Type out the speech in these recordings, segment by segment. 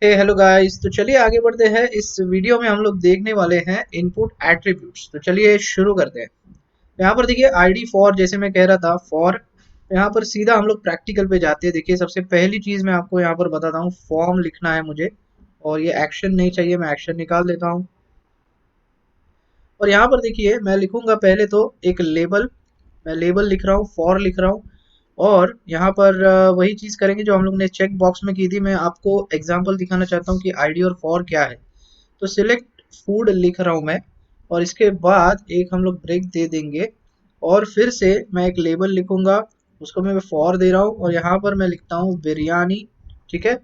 Hello guys. तो चलिए आगे बढ़ते हैं। इस वीडियो में हम लोग देखने वाले हैं इनपुट एट्रीब्यूट्स। तो चलिए शुरू करते हैं। यहाँ पर देखिए आईडी फॉर, जैसे मैं कह रहा था फॉर, यहाँ पर सीधा हम लोग प्रैक्टिकल पे जाते हैं। देखिए सबसे पहली चीज मैं आपको यहाँ पर बताता हूँ, फॉर्म लिखना है मुझे और ये एक्शन नहीं चाहिए, मैं एक्शन निकाल देता हूँ। और यहाँ पर देखिए मैं लिखूंगा पहले तो एक लेबल, मैं लेबल लिख रहा हूँ, फॉर लिख रहा हूँ। और यहाँ पर वही चीज करेंगे जो हम लोग ने चेक बॉक्स में की थी। मैं आपको एग्जांपल दिखाना चाहता हूँ कि आईडी और फॉर क्या है। तो सिलेक्ट फूड लिख रहा हूँ मैं, और इसके बाद एक हम लोग ब्रेक दे देंगे और फिर से मैं एक लेबल लिखूंगा, उसको मैं फॉर दे रहा हूँ और यहाँ पर मैं लिखता हूँ बिरयानी। ठीक है,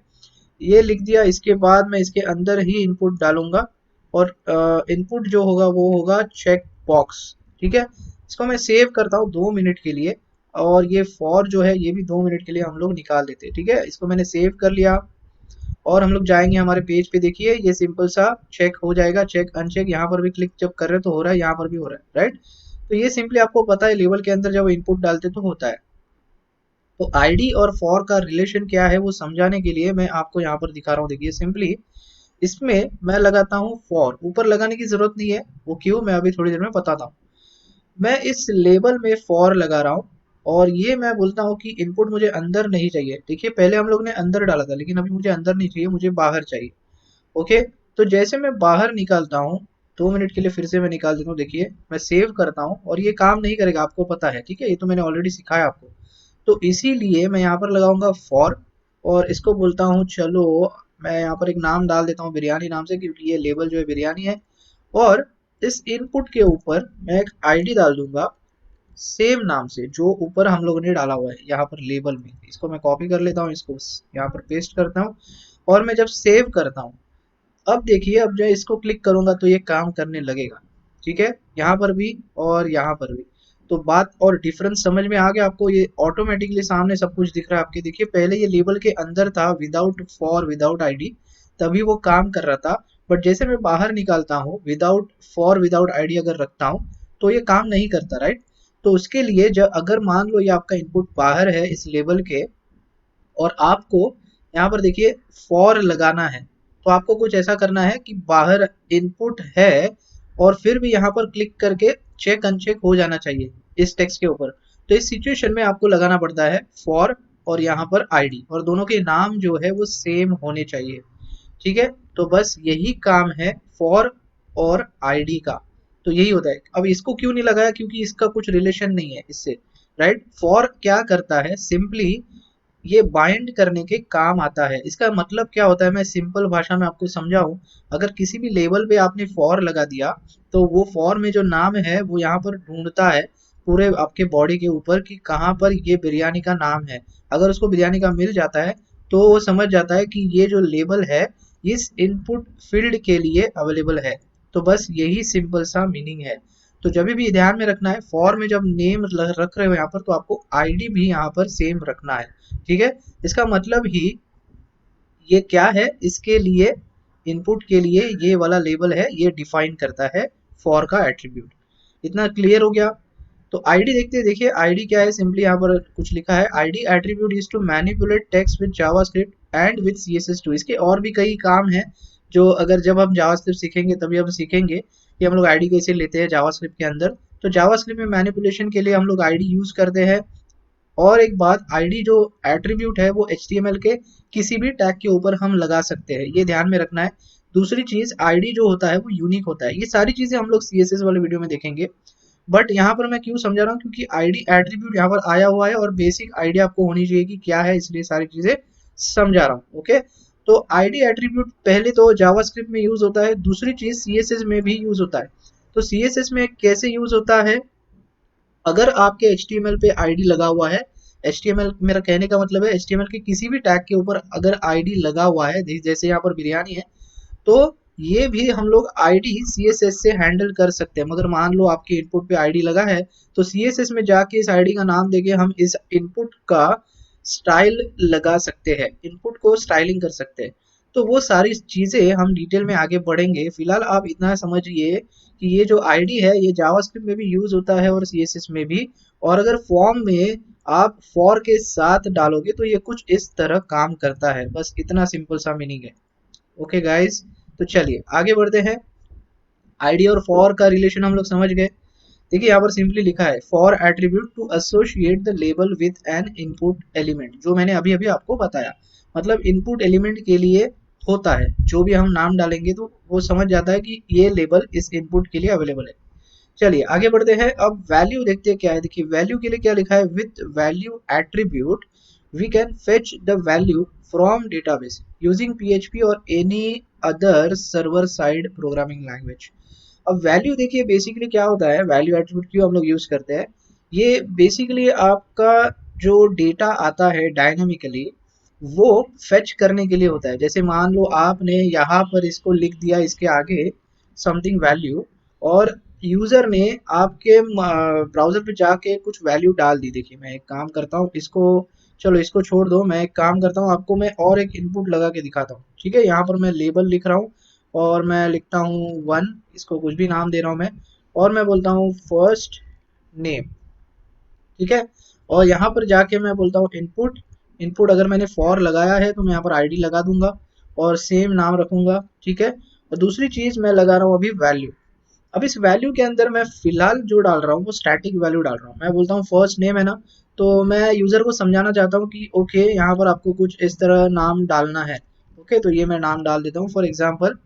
ये लिख दिया। इसके बाद मैं इसके अंदर ही इनपुट डालूंगा और इनपुट जो होगा वो होगा चेक बॉक्स। ठीक है, इसको मैं सेव करता हूँ 2 मिनट के लिए, और ये फॉर जो है ये भी 2 मिनट के लिए हम लोग निकाल देते हैं। ठीक है, इसको मैंने सेव कर लिया और हम लोग जाएंगे हमारे पेज पे। देखिए ये सिंपल सा चेक हो जाएगा, चेक अनचेक। यहाँ पर भी क्लिक जब कर रहे हैं तो हो रहा है, यहाँ पर भी हो रहा है, राइट। तो ये सिंपली आपको पता है लेवल के अंदर जब इनपुट डालते तो होता है। तो आईडी और फॉर का रिलेशन क्या है वो समझाने के लिए मैं आपको यहाँ पर दिखा रहा हूँ। देखिए सिंपली इसमें मैं लगाता हूँ फॉर, ऊपर लगाने की जरूरत नहीं है, वो क्यों मैं अभी थोड़ी देर में बताता हूँ। मैं इस लेबल में फॉर लगा रहा हूँ और ये मैं बोलता हूँ कि इनपुट मुझे अंदर नहीं चाहिए। देखिए पहले हम लोग ने अंदर डाला था, लेकिन अभी मुझे अंदर नहीं चाहिए, मुझे बाहर चाहिए। ओके, तो जैसे मैं बाहर निकालता हूँ, 2 मिनट के लिए फिर से मैं निकाल देता हूँ। देखिए मैं सेव करता हूँ और ये काम नहीं करेगा, आपको पता है। ठीक है, ये तो मैंने ऑलरेडी सिखाया आपको। तो इसीलिए मैं यहाँ पर लगाऊंगा फॉर और इसको बोलता हूँ चलो, मैं यहाँ पर एक नाम डाल देता हूँ बिरयानी नाम से, क्योंकि ये लेबल जो है बिरयानी है। और इस इनपुट के ऊपर मैं एक आईडी डाल दूंगा सेम नाम से, जो ऊपर हम लोगों ने डाला हुआ है यहाँ पर लेबल में। इसको मैं कॉपी कर लेता हूँ, इसको यहाँ पर पेस्ट करता हूँ और मैं जब सेव करता हूँ, अब देखिए अब जो इसको क्लिक करूंगा तो ये काम करने लगेगा। ठीक है, यहाँ पर भी और यहाँ पर भी। तो बात और डिफरेंस समझ में आ गया आपको, ये ऑटोमेटिकली सामने सब कुछ दिख रहा है आपके। देखिए पहले ये लेबल के अंदर था विदाउट फॉर विदाउट आईडी, तभी वो काम कर रहा था। बट जैसे मैं बाहर निकालता हूँ विदाउट फॉर विदाउट आईडी अगर रखता हूँ तो ये काम नहीं करता, राइट। तो उसके लिए जब अगर मान लो ये आपका इनपुट बाहर है इस लेबल के, और आपको यहाँ पर देखिए फॉर लगाना है, तो आपको कुछ ऐसा करना है कि बाहर इनपुट है और फिर भी यहाँ पर क्लिक करके चेक अनचेक हो जाना चाहिए इस टेक्स्ट के ऊपर। तो इस सिचुएशन में आपको लगाना पड़ता है फॉर और यहाँ पर आईडी, और दोनों के नाम जो है वो सेम होने चाहिए। ठीक है, तो बस यही काम है फॉर और आईडी का। तो यही होता है। अब इसको क्यों नहीं लगाया, क्योंकि इसका कुछ रिलेशन नहीं है इससे, राइट। फॉर क्या करता है, सिंपली ये बाइंड करने के काम आता है। इसका मतलब क्या होता है, मैं सिंपल भाषा में आपको समझाऊं। अगर किसी भी लेवल पे आपने फॉर लगा दिया, तो वो फॉर में जो नाम है वो यहाँ पर ढूंढता है पूरे आपके बॉडी के ऊपर कि कहाँ पर ये बिरयानी का नाम है। अगर उसको बिरयानी का मिल जाता है तो वो समझ जाता है कि ये जो लेबल है इस इनपुट फील्ड के लिए अवेलेबल है। तो बस यही सिंपल सा मीनिंग है। तो जब भी ध्यान में रखना है, फॉर में जब नेम रख रहे हो यहाँ पर, तो आपको आईडी भी यहाँ पर सेम रखना है। ठीक है, इसका मतलब ही ये क्या है, इसके लिए इनपुट के लिए ये वाला लेबल है, ये डिफाइन करता है फॉर का एट्रीब्यूट। इतना क्लियर हो गया। तो आईडी देखते हैं। देखिए आईडी क्या है, सिंपली यहाँ पर कुछ लिखा है, ID attribute is to manipulate text with JavaScript and with CSS two. इसके और भी कई काम हैं जो अगर जब हम जावास्क्रिप्ट सीखेंगे तभी हम सीखेंगे कि हम लोग आईडी कैसे लेते हैं जावास्क्रिप्ट के अंदर। तो जावास्क्रिप्ट में मैनिपुलेशन के लिए हम लोग आईडी यूज करते हैं। और एक बात, आईडी जो एट्रीब्यूट है वो एचटीएमएल के किसी भी टैग के ऊपर हम लगा सकते हैं, ये ध्यान में रखना है। दूसरी चीज, आईडी जो होता है वो यूनिक होता है। ये सारी चीजें हम लोग सीएसएस वाले वीडियो में देखेंगे। बट यहाँ पर मैं क्यों समझा रहा हूँ, क्योंकि आईडी एट्रीब्यूट यहाँ पर आया हुआ है और बेसिक आइडिया आपको होनी चाहिए कि क्या है, इसलिए सारी चीजें समझा रहा हूँ। ओके, तो आईडी एट्रीब्यूट पहले तो जावास्क्रिप्ट में यूज होता है, दूसरी चीज सीएसएस में भी यूज होता है। तो सीएसएस में कैसे यूज होता है, अगर आपके HTML पे आईडी लगा हुआ है, HTML मेरा कहने का मतलब है HTML के किसी भी टैग के ऊपर अगर आईडी लगा हुआ है, जैसे यहाँ पर बिरयानी है, तो ये भी हम लोग आईडी CSS से हैंडल कर सकते हैं। मगर मान लो आपके इनपुट पे आईडी लगा है, तो CSS में जाके इस आईडी का नाम देके हम इस इनपुट का स्टाइल लगा सकते हैं, इनपुट को स्टाइलिंग कर सकते हैं। तो वो सारी चीजें हम डिटेल में आगे बढ़ेंगे। फिलहाल आप इतना समझिए कि ये जो आईडी है ये जावास्क्रिप्ट में भी यूज होता है और CSS में भी। और अगर फॉर्म में आप फॉर के साथ डालोगे तो ये कुछ इस तरह काम करता है। बस इतना सिंपल सा मीनिंग है। ओके गाइस, तो चलिए आगे बढ़ते हैं। आईडी और फॉर का रिलेशन हम लोग समझ गए। देखिए यहाँ पर सिंपली लिखा है for attribute to associate the label with an input element, जो मैंने अभी अभी आपको बताया। मतलब इनपुट एलिमेंट के लिए होता है, जो भी हम नाम डालेंगे तो वो समझ जाता है कि ये लेबल इस इनपुट के लिए अवेलेबल है। चलिए आगे बढ़ते हैं। अब वैल्यू देखते हैं क्या है। देखिए वैल्यू के लिए क्या लिखा है, with value attribute we can fetch the value from database using PHP और any other server side programming language. अब वैल्यू देखिए बेसिकली क्या होता है, वैल्यू एट्रीब्यूट क्यों हम लोग यूज करते हैं, ये बेसिकली आपका जो डेटा आता है डायनामिकली वो फेच करने के लिए होता है। जैसे मान लो आपने यहाँ पर इसको लिख दिया इसके आगे समथिंग वैल्यू, और यूजर ने आपके ब्राउजर पे जाके कुछ वैल्यू डाल दी। देखिए मैं एक काम करता हूँ इसको, चलो इसको छोड़ दो, मैं एक काम करता हूँ आपको मैं और एक इनपुट लगा के दिखाता हूँ। ठीक है, यहाँ पर मैं लेबल लिख रहा हूँ और मैं लिखता हूँ 1, इसको कुछ भी नाम दे रहा हूँ मैं, और मैं बोलता हूँ फर्स्ट नेम। ठीक है, और यहाँ पर जाके मैं बोलता हूँ इनपुट। इनपुट अगर मैंने फॉर लगाया है तो मैं यहाँ पर आईडी लगा दूंगा और सेम नाम रखूंगा। ठीक है, और दूसरी चीज मैं लगा रहा हूँ अभी वैल्यू। अब इस वैल्यू के अंदर मैं फिलहाल जो डाल रहा हूँ वो स्टैटिक वैल्यू डाल रहा हूँ। मैं बोलता हूँ फर्स्ट नेम है ना, तो मैं यूजर को समझाना चाहता हूँ कि ओके यहाँ पर आपको कुछ इस तरह नाम डालना है। ओके, तो ये मैं नाम डाल देता हूँ। फॉर एग्जाम्पल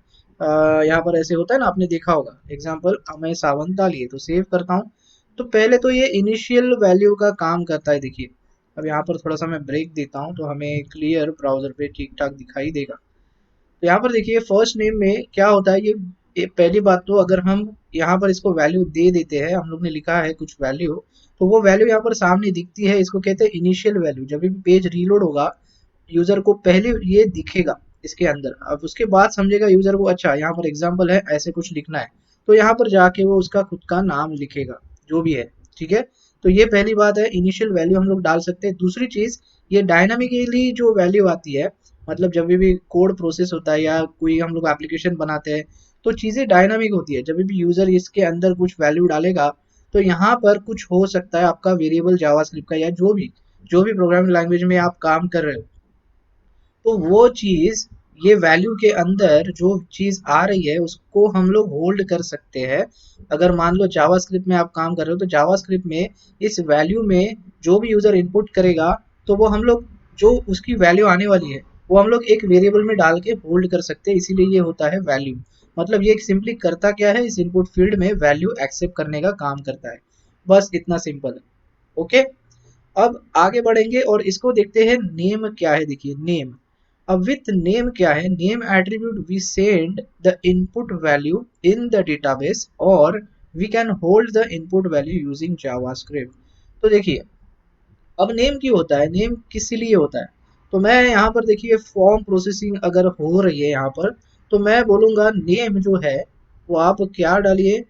यहाँ पर ऐसे होता है ना, आपने देखा होगा एग्जाम्पल अमय सावंत डालिए, तो सेव करता हूँ। तो पहले तो ये इनिशियल वैल्यू का काम करता है। देखिए अब यहाँ पर थोड़ा सा मैं ब्रेक देता हूँ तो हमें क्लियर ब्राउजर पे ठीक ठाक दिखाई देगा। तो यहाँ पर देखिए फर्स्ट नेम में क्या होता है, ये पहली बात तो अगर हम यहाँ पर इसको वैल्यू दे देते हैं, हम लोग ने लिखा है कुछ वैल्यू, तो वो वैल्यू यहाँ पर सामने दिखती है, इसको कहते हैं इनिशियल वैल्यू। जब भी पेज रीलोड होगा यूजर को पहले ये दिखेगा इसके अंदर। अब उसके बाद समझेगा यूजर को अच्छा यहाँ पर एग्जाम्पल है ऐसे कुछ लिखना है, तो यहाँ पर जाके वो उसका खुद का नाम लिखेगा जो भी है। ठीक है, तो ये पहली बात है, इनिशियल वैल्यू हम लोग डाल सकते हैं। दूसरी चीज, ये डायनामिकली जो वैल्यू आती है, मतलब जब भी कोड प्रोसेस होता है या कोई हम लोग एप्लीकेशन बनाते हैं तो चीज़ें डायनामिक होती है। जब भी यूज़र इसके अंदर कुछ वैल्यू डालेगा तो यहाँ पर कुछ हो सकता है आपका वेरिएबल जावास्क्रिप्ट का या जो भी प्रोग्रामिंग लैंग्वेज में आप काम कर रहे हो, तो वो चीज़ ये वैल्यू के अंदर जो चीज़ आ रही है उसको हम लोग होल्ड कर सकते हैं। अगर मान लो जावास्क्रिप्ट में आप काम कर रहे हो तो जावास्क्रिप्ट में इस वैल्यू में जो भी यूज़र इनपुट करेगा तो वो हम लोग जो उसकी वैल्यू आने वाली है वो हम लोग एक वेरिएबल में डाल के होल्ड कर सकते हैं, इसीलिए ये होता है वैल्यू। मतलब ये सिंपली करता क्या है, इस इनपुट फील्ड में वैल्यू एक्सेप्ट करने का काम करता है। बस इतना सिंपल है। ओके, अब आगे बढ़ेंगे और इसको देखते हैं नेम क्या है। देखिए नेम, अब विथ नेम क्या है, name attribute we send the input value in the database और we can hold the input value using JavaScript. तो देखिए अब नेम क्यों होता है, नेम किस लिए होता है, तो मैं यहाँ पर देखिए फॉर्म प्रोसेसिंग अगर हो रही है यहाँ पर, तो मैं बोलूँगा नेम जो है वो आप क्या डालिए,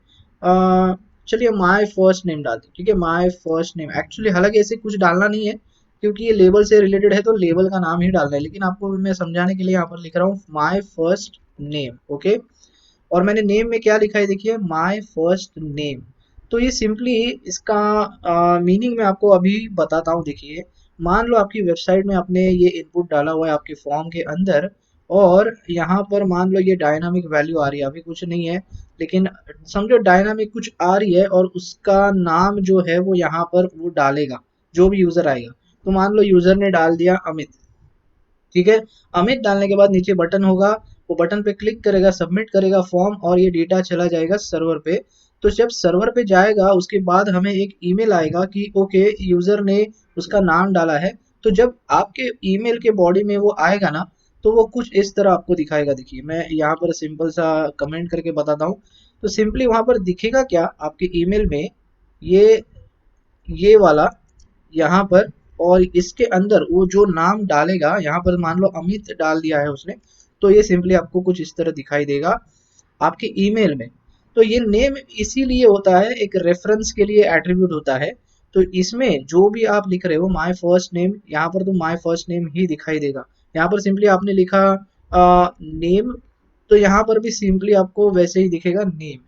चलिए माय फर्स्ट नेम डाल दीजिए। ठीक है, माय फर्स्ट नेम एक्चुअली, हालांकि ऐसे कुछ डालना नहीं है क्योंकि ये लेबल से रिलेटेड है तो लेबल का नाम ही डालना है, लेकिन आपको मैं समझाने के लिए यहाँ पर लिख रहा हूँ माय फर्स्ट नेम। ओके, और मैंने नेम में क्या लिखा है, देखिए माय फर्स्ट नेम। तो ये सिंपली इसका मीनिंग मैं आपको अभी बताता हूँ। देखिए मान लो आपकी वेबसाइट में आपने ये इनपुट डाला हुआ है आपके फॉर्म के अंदर, और यहाँ पर मान लो ये डायनामिक वैल्यू आ रही है, अभी कुछ नहीं है, लेकिन समझो डायनामिक कुछ आ रही है और उसका नाम जो है वो यहाँ पर वो डालेगा जो भी यूजर आएगा। तो मान लो यूजर ने डाल दिया अमित। ठीक है, अमित डालने के बाद नीचे बटन होगा, वो बटन पे क्लिक करेगा, सबमिट करेगा फॉर्म, और ये डेटा चला जाएगा सर्वर पे। तो जब सर्वर पे जाएगा उसके बाद हमें एक ईमेल आएगा कि ओके यूजर ने उसका नाम डाला है। तो जब आपके ईमेल के बॉडी में वो आएगा ना, तो वो कुछ इस तरह आपको दिखाएगा। देखिए मैं यहाँ पर सिंपल सा कमेंट करके बताता हूँ। तो सिंपली वहां पर दिखेगा क्या आपके ईमेल में, ये ये वाला यहाँ पर, और इसके अंदर वो जो नाम डालेगा, यहाँ पर मान लो अमित डाल दिया है उसने, तो ये सिंपली आपको कुछ इस तरह दिखाई देगा आपके ईमेल में। तो ये नेम इसीलिए होता है, एक रेफरेंस के लिए एट्रीब्यूट होता है। तो इसमें जो भी आप लिख रहे हो माय फर्स्ट नेम, यहाँ पर तो माय फर्स्ट नेम ही दिखाई देगा। यहाँ पर सिंपली आपने लिखा नेम, तो यहाँ पर भी सिंपली आपको वैसे ही दिखेगा नेम।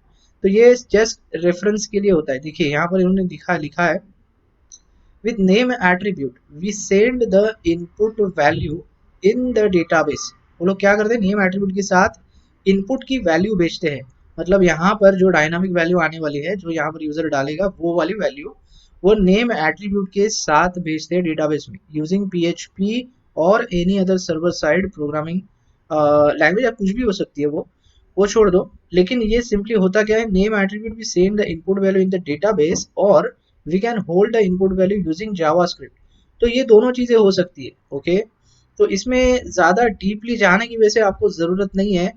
तो ये जस्ट रेफरेंस के लिए होता है। देखिए यहाँ पर इन्होंने लिखा है with name attribute we send the input value in the database। वो लोग क्या करते हैं, नेम एट्रीब्यूट के साथ इनपुट की वैल्यू बेचते हैं। मतलब यहाँ पर जो डायनामिक वैल्यू आने वाली है, जो यहाँ पर यूजर डालेगा वो वाली वैल्यू वो नेम एट्रीब्यूट के साथ भेजते हैं डेटाबेस में यूजिंग PHP और any other server side programming language, या कुछ भी हो सकती है वो छोड़ दो। लेकिन ये सिंपली होता क्या है, name attribute we send the input value in the database और we can hold the input value using JavaScript. तो ये दोनों चीजें हो सकती है। ओके, तो इसमें ज़्यादा डीपली जाने की वैसे आपको ज़रूरत नहीं है,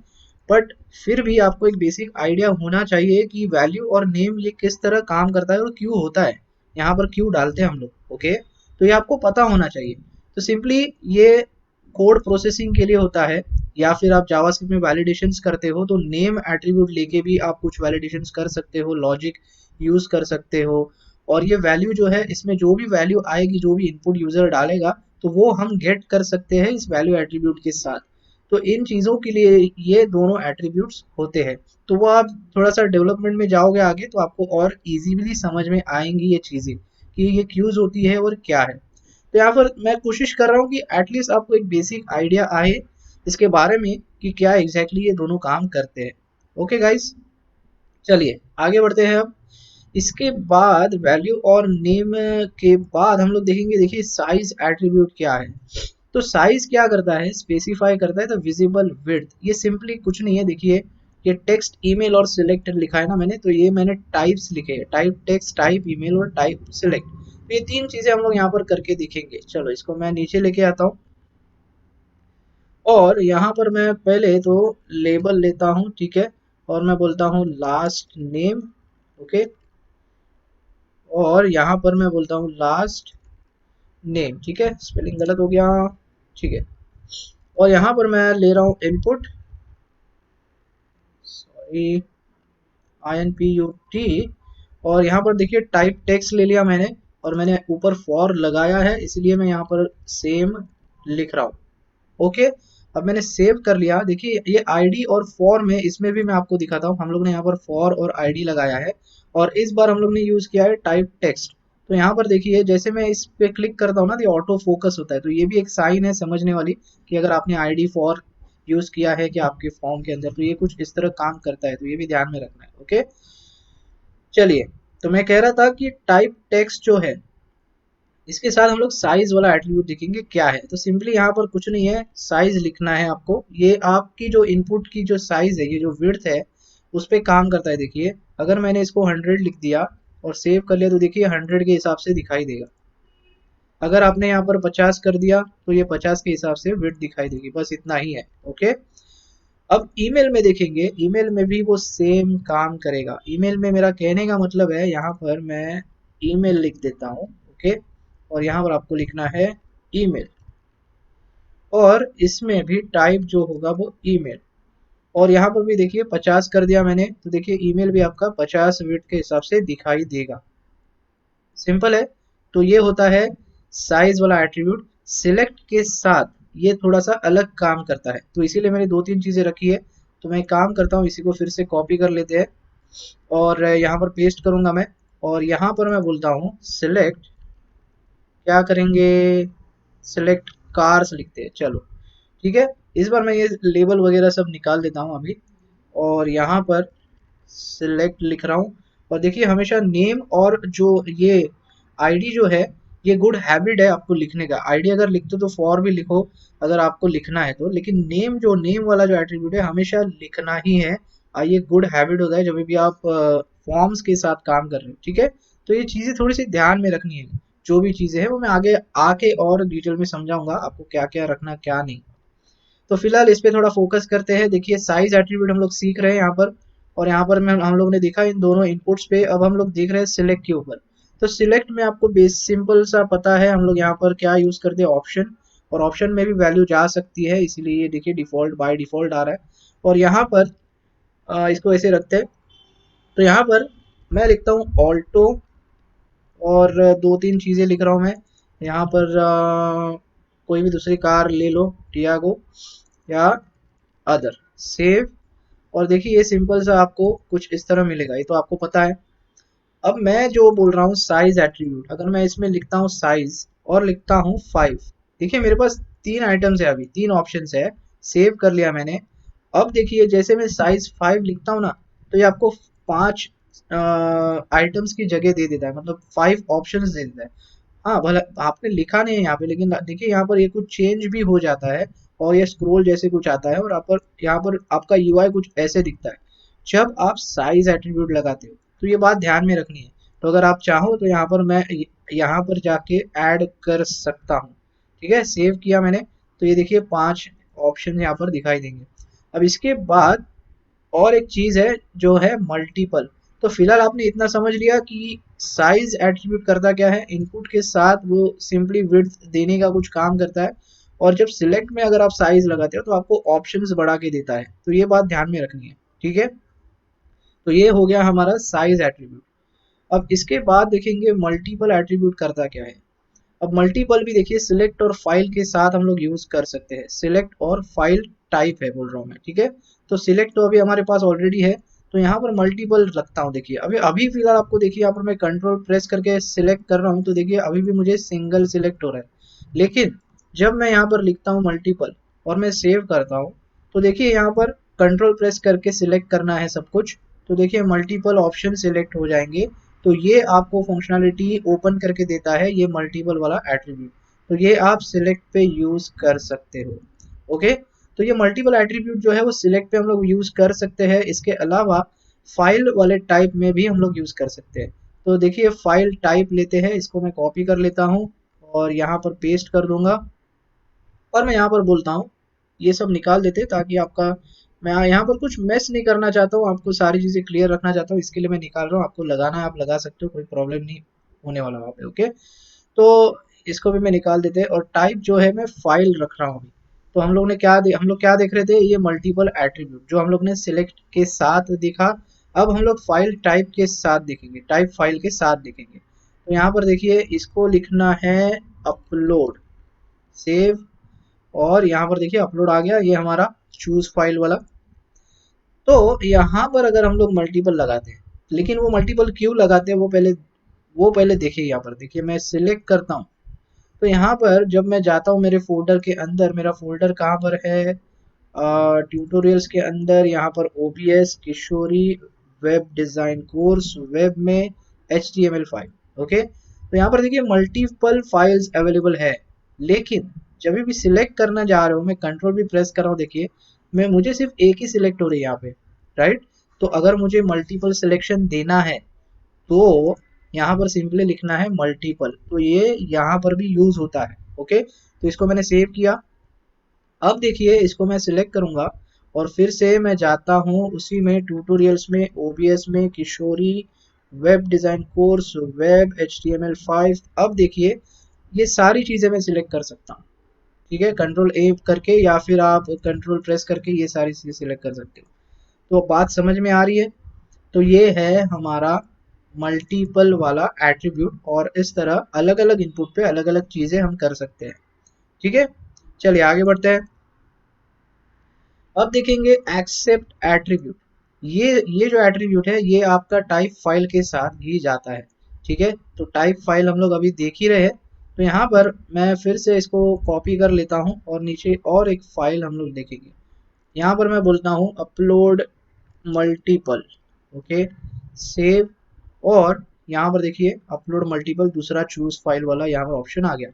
बट फिर भी आपको एक बेसिक आइडिया होना चाहिए कि वैल्यू और नेम ये किस तरह काम करता है और क्यों होता है, यहाँ पर क्यों डालते हैं हम लोग। ओके, तो ये आपको पता होना चाहिए। तो सिंपली ये कोड प्रोसेसिंग के लिए होता है, या फिर आप जावास्क्रिप्ट में वैलिडेशंस करते हो तो नेम एट्रीब्यूट लेके भी आप कुछ वैलिडेशंस कर सकते हो, लॉजिक यूज़ कर सकते हो। और ये वैल्यू जो है, इसमें जो भी वैल्यू आएगी, जो भी इनपुट यूज़र डालेगा, तो वो हम गेट कर सकते हैं इस वैल्यू एट्रीब्यूट के साथ। तो इन चीज़ों के लिए ये दोनों एट्रीब्यूट्स होते हैं। तो वो आप थोड़ा सा डेवलपमेंट में जाओगे आगे तो आपको और इजीली समझ में आएंगी ये चीज़ें कि ये क्यूज होती है और क्या है। तो यहाँ पर मैं कोशिश कर रहा हूँ कि एटलीस्ट आपको एक बेसिक आइडिया आए इसके बारे में कि क्या एग्जैक्टली ये दोनों काम करते हैं। ओके गाइस, चलिए आगे बढ़ते हैं अब। इसके बाद वैल्यू और नेम के बाद हम लोग देखेंगे, देखिए साइज एट्रीब्यूट क्या है। तो साइज क्या करता है, स्पेसिफाई करता है द विजिबल विड्थ। ये सिंपली कुछ नहीं है, देखिए ये टेक्स्ट, ईमेल और सिलेक्ट लिखा है ना मैंने, तो ये मैंने टाइप्स लिखे हैं, टाइप टेक्स्ट, टाइप ईमेल और टाइप सिलेक्ट। तो ये तीन चीजें हम लोग यहाँ पर करके दिखेंगे। चलो इसको मैं नीचे लेके आता हूँ और यहाँ पर मैं पहले तो लेबल लेता हूँ, ठीक है, और मैं बोलता हूँ लास्ट नेम। ओके, और यहाँ पर मैं बोलता हूँ लास्ट नेम, ठीक है, स्पेलिंग गलत हो गया, ठीक है। और यहाँ पर मैं ले रहा हूँ इनपुट, सॉरी, INPUT। और यहाँ पर देखिए टाइप टेक्स्ट ले लिया मैंने, और मैंने ऊपर फॉर लगाया है, इसलिए मैं यहाँ पर सेम लिख रहा हूँ। ओके, अब मैंने सेव कर लिया। देखिए ये आईडी और फॉर में, इसमें भी मैं आपको दिखाता हूँ, हम लोग ने यहाँ पर फॉर और आईडी लगाया है, और इस बार हम लोग ने यूज़ किया है टाइप टेक्स्ट। तो यहाँ पर देखिए जैसे मैं इस पे क्लिक करता हूँ ना, तो ऑटो फोकस होता है। तो ये भी एक साइन है समझने वाली कि अगर आपने आईडी फॉर यूज़ किया है कि आपके फॉर्म के अंदर, तो ये कुछ इस तरह काम करता है, तो ये भी ध्यान में रखना है। ओके, चलिए, तो मैं कह रहा था कि टाइप टेक्स्ट जो है, इसके साथ हम लोग साइज वाला एट्रीब्यूट देखेंगे क्या है। तो सिंपली यहाँ पर कुछ नहीं है, साइज लिखना है आपको। ये आपकी जो इनपुट की जो साइज है, ये जो विड्थ है, उस पर काम करता है। देखिए अगर मैंने इसको 100 लिख दिया और सेव कर लिया, तो देखिए 100 के हिसाब से दिखाई देगा। अगर आपने यहाँ पर 50 कर दिया तो ये 50 के हिसाब से विड्थ दिखाई देगी, बस इतना ही है। ओके, अब ईमेल में देखेंगे, ईमेल में भी वो सेम काम करेगा। ईमेल में मेरा कहने का मतलब है, यहाँ पर मैं ईमेल लिख देता हूँ। ओके, और यहाँ पर आपको लिखना है ईमेल, और इसमें भी टाइप जो होगा वो ईमेल। और यहाँ पर भी देखिए 50 कर दिया मैंने, तो देखिए ईमेल भी आपका 50 विड्थ के हिसाब से दिखाई देगा। सिंपल है। तो ये होता है साइज वाला एट्रीब्यूट। सिलेक्ट के साथ ये थोड़ा सा अलग काम करता है, तो इसीलिए मैंने दो तीन चीजें रखी है। तो मैं काम करता हूँ, इसी को फिर से कॉपी कर लेते हैं और यहाँ पर पेस्ट करूंगा मैं। और यहाँ पर मैं बोलता हूँ सिलेक्ट, क्या करेंगे, सिलेक्ट कार्स लिखते हैं। चलो ठीक है, इस बार मैं ये लेबल वगैरह सब निकाल देता हूँ अभी, और यहाँ पर सिलेक्ट लिख रहा हूँ। और देखिए हमेशा नेम और जो ये आईडी जो है, ये गुड हैबिट है आपको लिखने का। आईडी अगर लिखते हो तो फॉर भी लिखो अगर आपको लिखना है तो, लेकिन नेम, जो नेम वाला जो एट्रीब्यूट है, हमेशा लिखना ही है। ये गुड हैबिट होता है जब भी आप फॉर्म्स के साथ काम कर रहे हो। ठीक है, तो ये चीज़ें थोड़ी सी ध्यान में रखनी है। जो भी चीज़ें हैं वो मैं आगे आके और डिटेल में समझाऊंगा आपको क्या क्या रखना क्या नहीं। तो फिलहाल इस पे थोड़ा फोकस करते हैं। देखिए साइज एट्रीब्यूट हम लोग सीख रहे हैं यहाँ पर, और यहाँ पर हम लोग ने देखा इन दोनों इनपुट्स पे। अब हम लोग देख रहे हैं सिलेक्ट के ऊपर। तो सिलेक्ट में आपको बेस सिंपल सा पता है हम लोग यहाँ पर क्या यूज करते हैं, ऑप्शन। और ऑप्शन में भी वैल्यू जा सकती है, इसीलिए ये देखिए डिफॉल्ट बाय डिफॉल्ट आ रहा है। और यहाँ पर इसको ऐसे रखते हैं। तो यहाँ पर मैं लिखता हूँ ऑल्टो, और दो तीन चीज़ें लिख रहा हूँ मैं यहाँ पर। कोई भी दूसरी कार ले लो, टियागो या अदर, सेव। और देखिए ये सिंपल सा आपको कुछ इस तरह मिलेगा, ये तो आपको पता है। अब मैं जो बोल रहा हूँ साइज एट्रीब्यूट, अगर मैं इसमें लिखता हूँ साइज और लिखता हूँ 5, देखिए मेरे पास तीन आइटम्स है, अभी तीन ऑप्शंस है, सेव कर लिया मैंने। अब देखिए जैसे मैं साइज 5 लिखता हूँ ना, तो ये आपको 5 आइटम्स की जगह दे देता है, मतलब 5 ऑप्शंस दे देता है। हाँ भला आपने लिखा नहीं है यहाँ पे, लेकिन देखिए यहाँ पर ये कुछ चेंज भी हो जाता है और ये स्क्रॉल जैसे कुछ आता है, और यहाँ पर आपका यूआई कुछ ऐसे दिखता है जब आप साइज एट्रीब्यूट लगाते हो। तो ये बात ध्यान में रखनी है। तो अगर आप चाहो तो यहाँ पर मैं यहाँ पर जाके ऐड कर सकता हूँ। ठीक है, सेव किया मैंने, तो ये देखिए 5 ऑप्शन यहाँ पर दिखाई देंगे। अब इसके बाद और एक चीज है जो है मल्टीपल। तो फिलहाल आपने इतना समझ लिया कि साइज एट्रीब्यूट करता क्या है, इनपुट के साथ वो सिंपली विड्थ देने का कुछ काम करता है, और जब सिलेक्ट में अगर आप साइज लगाते हो तो आपको ऑप्शंस बढ़ा के देता है। तो ये बात ध्यान में रखनी है। ठीक है, तो ये हो गया हमारा साइज एट्रीब्यूट। अब इसके बाद देखेंगे मल्टीपल एट्रीब्यूट करता क्या है। अब मल्टीपल भी देखिए सिलेक्ट और फाइल के साथ हम लोग यूज कर सकते हैं। सिलेक्ट और फाइल टाइप है बोल रहा हूँ मैं। ठीक है, तो सिलेक्ट तो अभी हमारे पास ऑलरेडी है, तो यहाँ पर मल्टीपल रखता हूँ। देखिए अभी अभी फिलहाल आपको देखिए यहाँ पर मैं कंट्रोल प्रेस करके सिलेक्ट कर रहा हूँ, तो देखिए अभी भी मुझे सिंगल सिलेक्ट हो रहा है। लेकिन जब मैं यहाँ पर लिखता हूँ मल्टीपल और मैं सेव करता हूँ, तो देखिए यहाँ पर कंट्रोल प्रेस करके सिलेक्ट करना है सब कुछ, तो देखिए मल्टीपल ऑप्शन सिलेक्ट हो जाएंगे। तो ये आपको फंक्शनैलिटी ओपन करके देता है ये मल्टीपल वाला एट्रीब्यूट। तो ये आप सिलेक्ट पे यूज कर सकते हो। ओके, तो ये मल्टीपल एट्रीब्यूट जो है वो सिलेक्ट पे हम लोग यूज कर सकते हैं। इसके अलावा फाइल वाले टाइप में भी हम लोग यूज कर सकते हैं। तो देखिए फाइल टाइप लेते हैं, इसको मैं कॉपी कर लेता हूँ और यहाँ पर पेस्ट कर दूंगा, और मैं यहाँ पर बोलता हूँ ये सब निकाल देते, ताकि आपका, मैं यहाँ पर कुछ मेस नहीं करना चाहता हूँ, आपको सारी चीज़ें क्लियर रखना चाहता हूँ, इसके लिए मैं निकाल रहा हूँ। आपको लगाना है आप लगा सकते हो, कोई प्रॉब्लम नहीं होने वाला वहाँ पे। ओके, तो इसको भी मैं निकाल देते हैं, और टाइप जो है मैं फाइल रख रहा हूँ अभी। तो हम लोग क्या देख रहे थे, ये मल्टीपल एट्रीब्यूट जो हम लोग ने सिलेक्ट के साथ देखा। अब हम लोग फाइल टाइप के साथ देखेंगे, टाइप फाइल के साथ देखेंगे। तो यहाँ पर देखिए इसको लिखना है अपलोड, सेव, और यहाँ पर देखिए अपलोड आ गया, ये हमारा चूज फाइल वाला। तो यहाँ पर अगर हम लोग मल्टीपल लगाते हैं, लेकिन वो मल्टीपल क्यों लगाते हैं वो पहले देखिए। यहाँ पर देखिए मैं सिलेक्ट करता हूँ, तो यहाँ पर जब मैं जाता हूँ मेरे फोल्डर के अंदर, मेरा फोल्डर कहाँ पर है, ट्यूटोरियल्स के अंदर, यहाँ पर ओबीएस किशोरी वेब डिज़ाइन कोर्स वेब में HTML5। ओके, तो यहाँ पर देखिए मल्टीपल फाइल्स अवेलेबल है, लेकिन जब भी सिलेक्ट करना जा रहा हूँ मैं कंट्रोल भी प्रेस कर रहा हूँ, देखिए मैं मुझे सिर्फ एक ही सिलेक्ट हो रही है यहाँ पे, राइट। तो अगर मुझे मल्टीपल सिलेक्शन देना है तो यहाँ पर सिंपली लिखना है मल्टीपल, तो ये यहाँ पर भी यूज होता है। ओके, तो इसको मैंने सेव किया। अब देखिए इसको मैं सिलेक्ट करूंगा और फिर से मैं जाता हूँ उसी में ट्यूटोरियल्स में, ओबीएस में, Kishori web design course web HTML5। अब देखिए ये सारी चीज़ें मैं सिलेक्ट कर सकता हूँ। ठीक है, कंट्रोल ए करके या फिर आप कंट्रोल प्रेस करके ये सारी चीज़ें सिलेक्ट कर सकते हो। तो बात समझ में आ रही है। तो ये है हमारा मल्टीपल वाला एट्रीब्यूट, और इस तरह अलग अलग इनपुट पे अलग अलग चीज़ें हम कर सकते हैं। ठीक है, चलिए आगे बढ़ते हैं। अब देखेंगे एक्सेप्ट एट्रीब्यूट। ये जो एट्रीब्यूट है ये आपका टाइप फाइल के साथ ही जाता है। ठीक है, तो टाइप फाइल हम लोग अभी देख ही रहे हैं। तो यहाँ पर मैं फिर से इसको कॉपी कर लेता हूँ और नीचे और एक फाइल हम लोग देखेंगे। यहाँ पर मैं बोलता हूँ अपलोड मल्टीपल। ओके, सेव, और यहाँ पर देखिए अपलोड मल्टीपल दूसरा चूज फाइल वाला यहाँ पर ऑप्शन आ गया।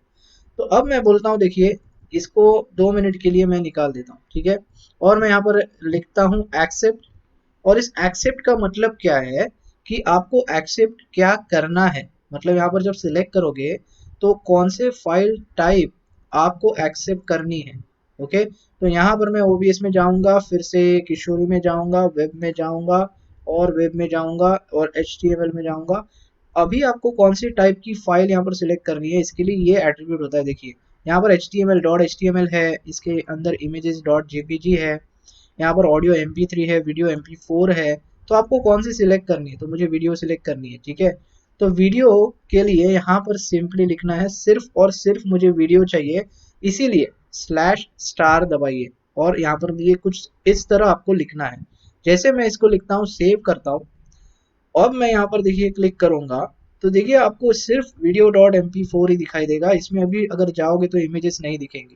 तो अब मैं बोलता हूँ देखिए इसको 2 मिनट के लिए मैं निकाल देता हूँ। ठीक है, और मैं यहाँ पर लिखता हूँ एक्सेप्ट। और इस एक्सेप्ट का मतलब क्या है कि आपको एक्सेप्ट क्या करना है, मतलब यहाँ पर जब सिलेक्ट करोगे तो कौन से फाइल टाइप आपको एक्सेप्ट करनी है। ओके, तो यहाँ पर मैं ओबीएस में जाऊँगा, फिर से किशोरी में जाऊँगा, वेब में जाऊँगा, और वेब में जाऊँगा, और HTML में जाऊँगा। अभी आपको कौन सी टाइप की फाइल यहाँ पर सिलेक्ट करनी है, इसके लिए ये एट्रीब्यूट होता है। देखिए यहाँ पर HTML.html है, इसके अंदर images.jpg है, यहाँ पर ऑडियो MP3 है, वीडियो MP4 है। तो आपको कौन सी सिलेक्ट करनी है, तो मुझे वीडियो सिलेक्ट करनी है। ठीक है, तो वीडियो के लिए यहाँ पर सिंपली लिखना है सिर्फ और सिर्फ मुझे वीडियो चाहिए, इसीलिए /* दबाइए, और यहाँ पर ये कुछ इस तरह आपको लिखना है। जैसे मैं इसको लिखता हूँ, सेव करता हूँ, अब मैं यहाँ पर देखिए क्लिक करूंगा, तो देखिए आपको सिर्फ वीडियो.mp4 ही दिखाई देगा, इसमें अभी अगर जाओगे तो इमेजेस नहीं दिखेंगे।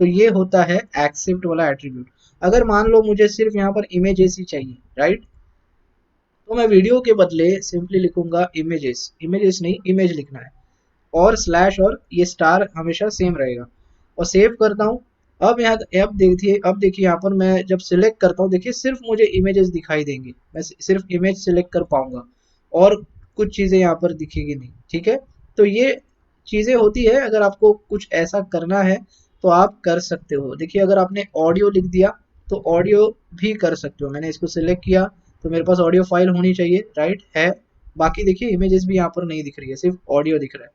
तो ये होता है एक्सेप्ट वाला एट्रीब्यूट। अगर मान लो मुझे सिर्फ यहाँ पर इमेजेस ही चाहिए, राइट, तो मैं वीडियो के बदले सिंपली लिखूंगा इमेजेस, इमेजेस नहीं इमेज लिखना है, और स्लैश और ये स्टार हमेशा सेम रहेगा, और सेव करता हूँ। अब यहाँ अब देखिए यहाँ पर मैं जब सिलेक्ट करता हूँ, देखिए सिर्फ मुझे इमेजेस दिखाई देंगे, मैं सिर्फ इमेज सिलेक्ट कर पाऊंगा और कुछ चीज़ें यहाँ पर दिखेगी नहीं, ठीक है। तो ये चीज़ें होती है, अगर आपको कुछ ऐसा करना है तो आप कर सकते हो। देखिए अगर आपने ऑडियो लिख दिया तो ऑडियो भी कर सकते हो, मैंने इसको सिलेक्ट किया तो मेरे पास ऑडियो फाइल होनी चाहिए, राइट है। बाकी देखिए इमेजेस भी यहाँ पर नहीं दिख रही है, सिर्फ ऑडियो दिख रहा है।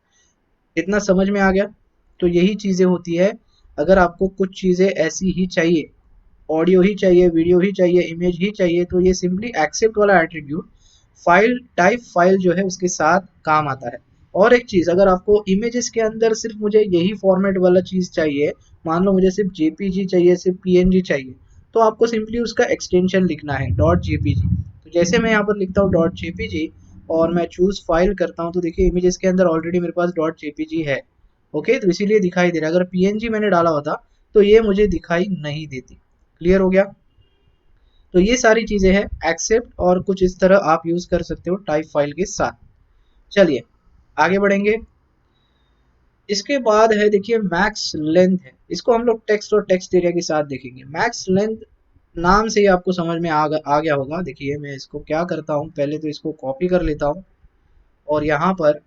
इतना समझ में आ गया? तो यही चीज़ें होती है, अगर आपको कुछ चीज़ें ऐसी ही चाहिए, ऑडियो ही चाहिए, वीडियो ही चाहिए, इमेज ही चाहिए, तो ये सिंपली एक्सेप्ट वाला एट्रीब्यूट फाइल टाइप फाइल जो है उसके साथ काम आता है। और एक चीज़, अगर आपको इमेजेस के अंदर सिर्फ मुझे यही फॉर्मेट वाला चीज़ चाहिए, मान लो मुझे सिर्फ जेपीजी चाहिए, सिर्फ पीएनजी चाहिए, तो आपको सिंपली उसका एक्सटेंशन लिखना है डॉट जेपीजी। तो जैसे मैं यहाँ पर लिखता हूँ डॉट जेपीजी और मैं चूज फाइल करता हूँ, तो देखिए इमेजेस के अंदर ऑलरेडी मेरे पास डॉट जेपीजी है, ओके, तो इसीलिए दिखाई दे रहा है। अगर पीएनजी मैंने डाला होता तो ये मुझे दिखाई नहीं देती। क्लियर हो गया? तो ये सारी चीजें हैं एक्सेप्ट, और कुछ इस तरह आप यूज कर सकते हो टाइप फाइल के साथ। चलिए आगे बढ़ेंगे। इसके बाद है देखिए मैक्स लेंथ है, इसको हम लोग टेक्स्ट और टेक्स्ट एरिया के साथ देखेंगे। मैक्स लेंथ नाम से ही आपको समझ में आ गया होगा। देखिए मैं इसको क्या करता हूँ, पहले तो इसको कॉपी कर लेता हूँ और यहाँ पर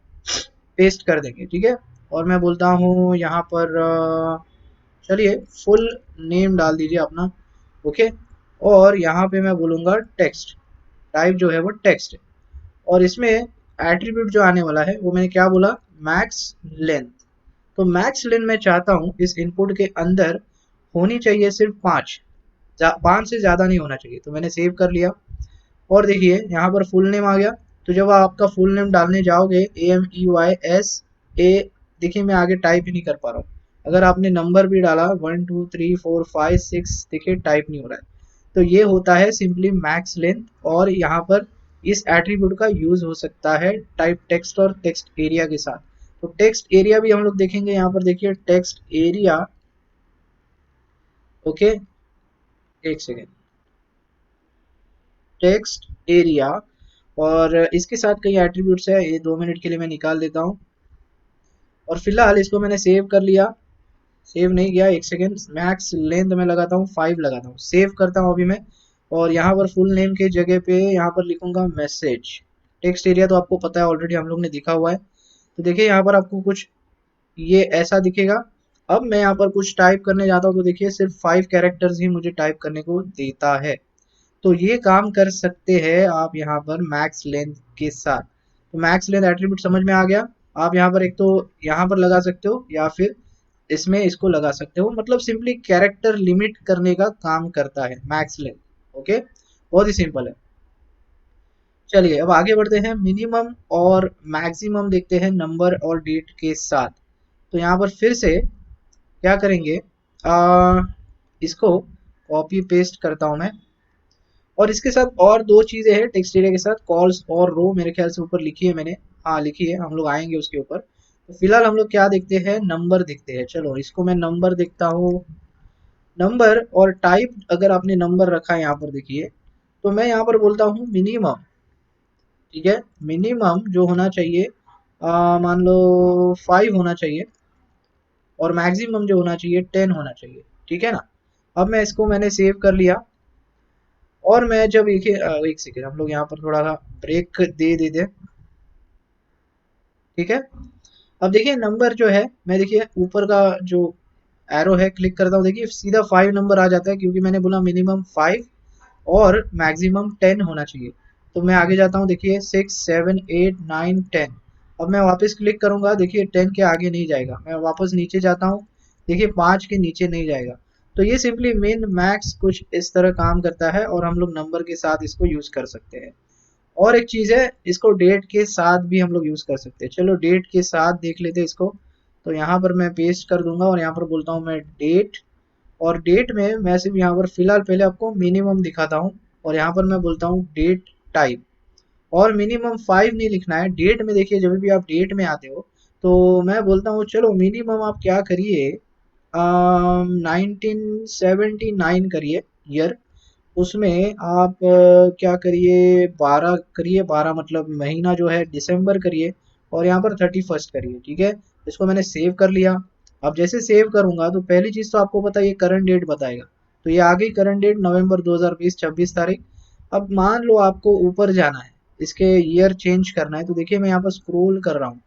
पेस्ट कर देंगे, ठीक है। और मैं बोलता हूँ यहाँ पर चलिए फुल नेम डाल दीजिए अपना, ओके। और यहाँ पे मैं बोलूँगा टेक्स्ट, टाइप जो है वो टेक्स्ट है। और इसमें एट्रीब्यूट जो आने वाला है वो मैंने क्या बोला, मैक्स लेंथ। तो मैक्स लेंथ मैं चाहता हूँ इस इनपुट के अंदर होनी चाहिए सिर्फ 5, 5 से ज़्यादा नहीं होना चाहिए। तो मैंने सेव कर लिया और देखिए यहाँ पर फुल नेम आ गया। तो जब आप आपका फुल नेम डालने जाओगे AMEYS, देखिए मैं आगे टाइप ही नहीं कर पा रहा हूँ। अगर आपने नंबर भी डाला 1 2 3 4 5 6, देखिए टाइप नहीं हो रहा है। तो ये होता है सिंपली मैक्स लेंथ, और यहाँ पर इस एट्रीब्यूट का यूज हो सकता है टाइप टेक्स्ट और टेक्स्ट एरिया के साथ। तो टेक्स्ट एरिया भी हम लोग देखेंगे, यहाँ पर देखिए टेक्स्ट एरिया, ओके, एक सेकेंड, टेक्स्ट एरिया, और इसके साथ कई एट्रीब्यूट्स है, ये 2 मिनट के लिए मैं निकाल देता हूँ। और फिलहाल इसको मैंने सेव कर लिया, सेव नहीं किया, एक सेकेंड, मैक्स लेंथ में लगाता हूँ 5 लगाता हूँ, सेव करता हूँ अभी मैं। और यहाँ पर फुल नेम के जगह पे यहाँ पर लिखूंगा मैसेज। टेक्स्ट एरिया तो आपको पता है ऑलरेडी हम लोग ने दिखा हुआ है। तो देखिए यहाँ पर आपको कुछ ये ऐसा दिखेगा। अब मैं यहाँ पर कुछ टाइप करने जाता हूँ तो देखिए सिर्फ 5 कैरेक्टर्स ही मुझे टाइप करने को देता है। तो ये काम कर सकते हैं आप यहाँ पर मैक्स लेंथ के साथ। तो मैक्स लेंथ एट्रीब्यूट समझ में आ गया। आप यहाँ पर एक तो यहाँ पर लगा सकते हो या फिर इसमें इसको लगा सकते हो, मतलब सिंपली कैरेक्टर लिमिट करने का काम करता है मैक्स लेंथ, ओके, बहुत ही सिंपल है। चलिए अब आगे बढ़ते हैं, मिनिमम और मैक्सिमम देखते हैं नंबर और डेट के साथ। तो यहाँ पर फिर से क्या करेंगे, इसको कॉपी पेस्ट करता हूँ मैं। और इसके साथ और दो चीजें हैं टेक्स्ट एरिया के साथ, कॉल्स और रो, मेरे ख्याल से ऊपर लिखी है मैंने, हाँ लिखी है, हम लोग आएंगे उसके ऊपर। तो फिलहाल हम लोग क्या देखते हैं, नंबर देखते हैं। चलो इसको मैं नंबर देखता हूँ। नंबर और टाइप, अगर आपने नंबर रखा है यहाँ पर देखिए, तो मैं यहाँ पर बोलता हूँ मिनिमम, ठीक है। मिनिमम जो होना चाहिए मान लो 5 होना चाहिए, और मैक्सिमम जो होना चाहिए 10 होना चाहिए, ठीक है ना। अब मैं इसको मैंने सेव कर लिया। और मैं जब एक सेकेंड, हम लोग यहाँ पर थोड़ा सा ब्रेक दे देते, ठीक है। अब देखिए नंबर जो है, मैं देखिए ऊपर का जो एरो है क्लिक करता हूँ, देखिए सीधा 5 नंबर आ जाता है, क्योंकि मैंने बोला मिनिमम 5 और मैक्सिमम 10 होना चाहिए। तो मैं आगे जाता हूँ, देखिए 6 7 8 9 10। अब मैं वापस क्लिक करूंगा, देखिए 10 के आगे नहीं जाएगा, मैं वापस नीचे जाता हूँ, देखिए 5 के नीचे नहीं जाएगा। तो ये सिंपली मिन मैक्स कुछ इस तरह काम करता है, और हम लोग नंबर के साथ इसको यूज कर सकते हैं। और एक चीज है, इसको डेट के साथ भी हम लोग यूज कर सकते हैं। चलो डेट के साथ देख लेते हैं इसको। तो यहाँ पर मैं पेस्ट कर दूंगा और यहाँ पर बोलता हूँ मैं डेट। और डेट में मैं सिर्फ यहाँ पर फिलहाल पहले आपको मिनिमम दिखाता हूँ, और यहाँ पर मैं बोलता हूँ डेट टाइप। और मिनिमम 5 नहीं लिखना है डेट में। देखिए जब भी आप डेट में आते हो तो मैं बोलता हूँ चलो मिनिमम आप क्या करिए, 1979 करिए ईयर। उसमें आप क्या करिए, 12 करिए, 12 मतलब महीना जो है दिसंबर करिए, और यहाँ पर 31 करिए, ठीक है। इसको मैंने सेव कर लिया। अब जैसे सेव करूंगा तो पहली चीज़ तो आपको पता है, ये करंट डेट बताएगा। तो ये आ गई करंट डेट, नवंबर 2020, 26 तारीख। अब मान लो आपको ऊपर जाना है, इसके ईयर चेंज करना है, तो देखिए मैं यहाँ पर स्क्रॉल कर रहा हूँ,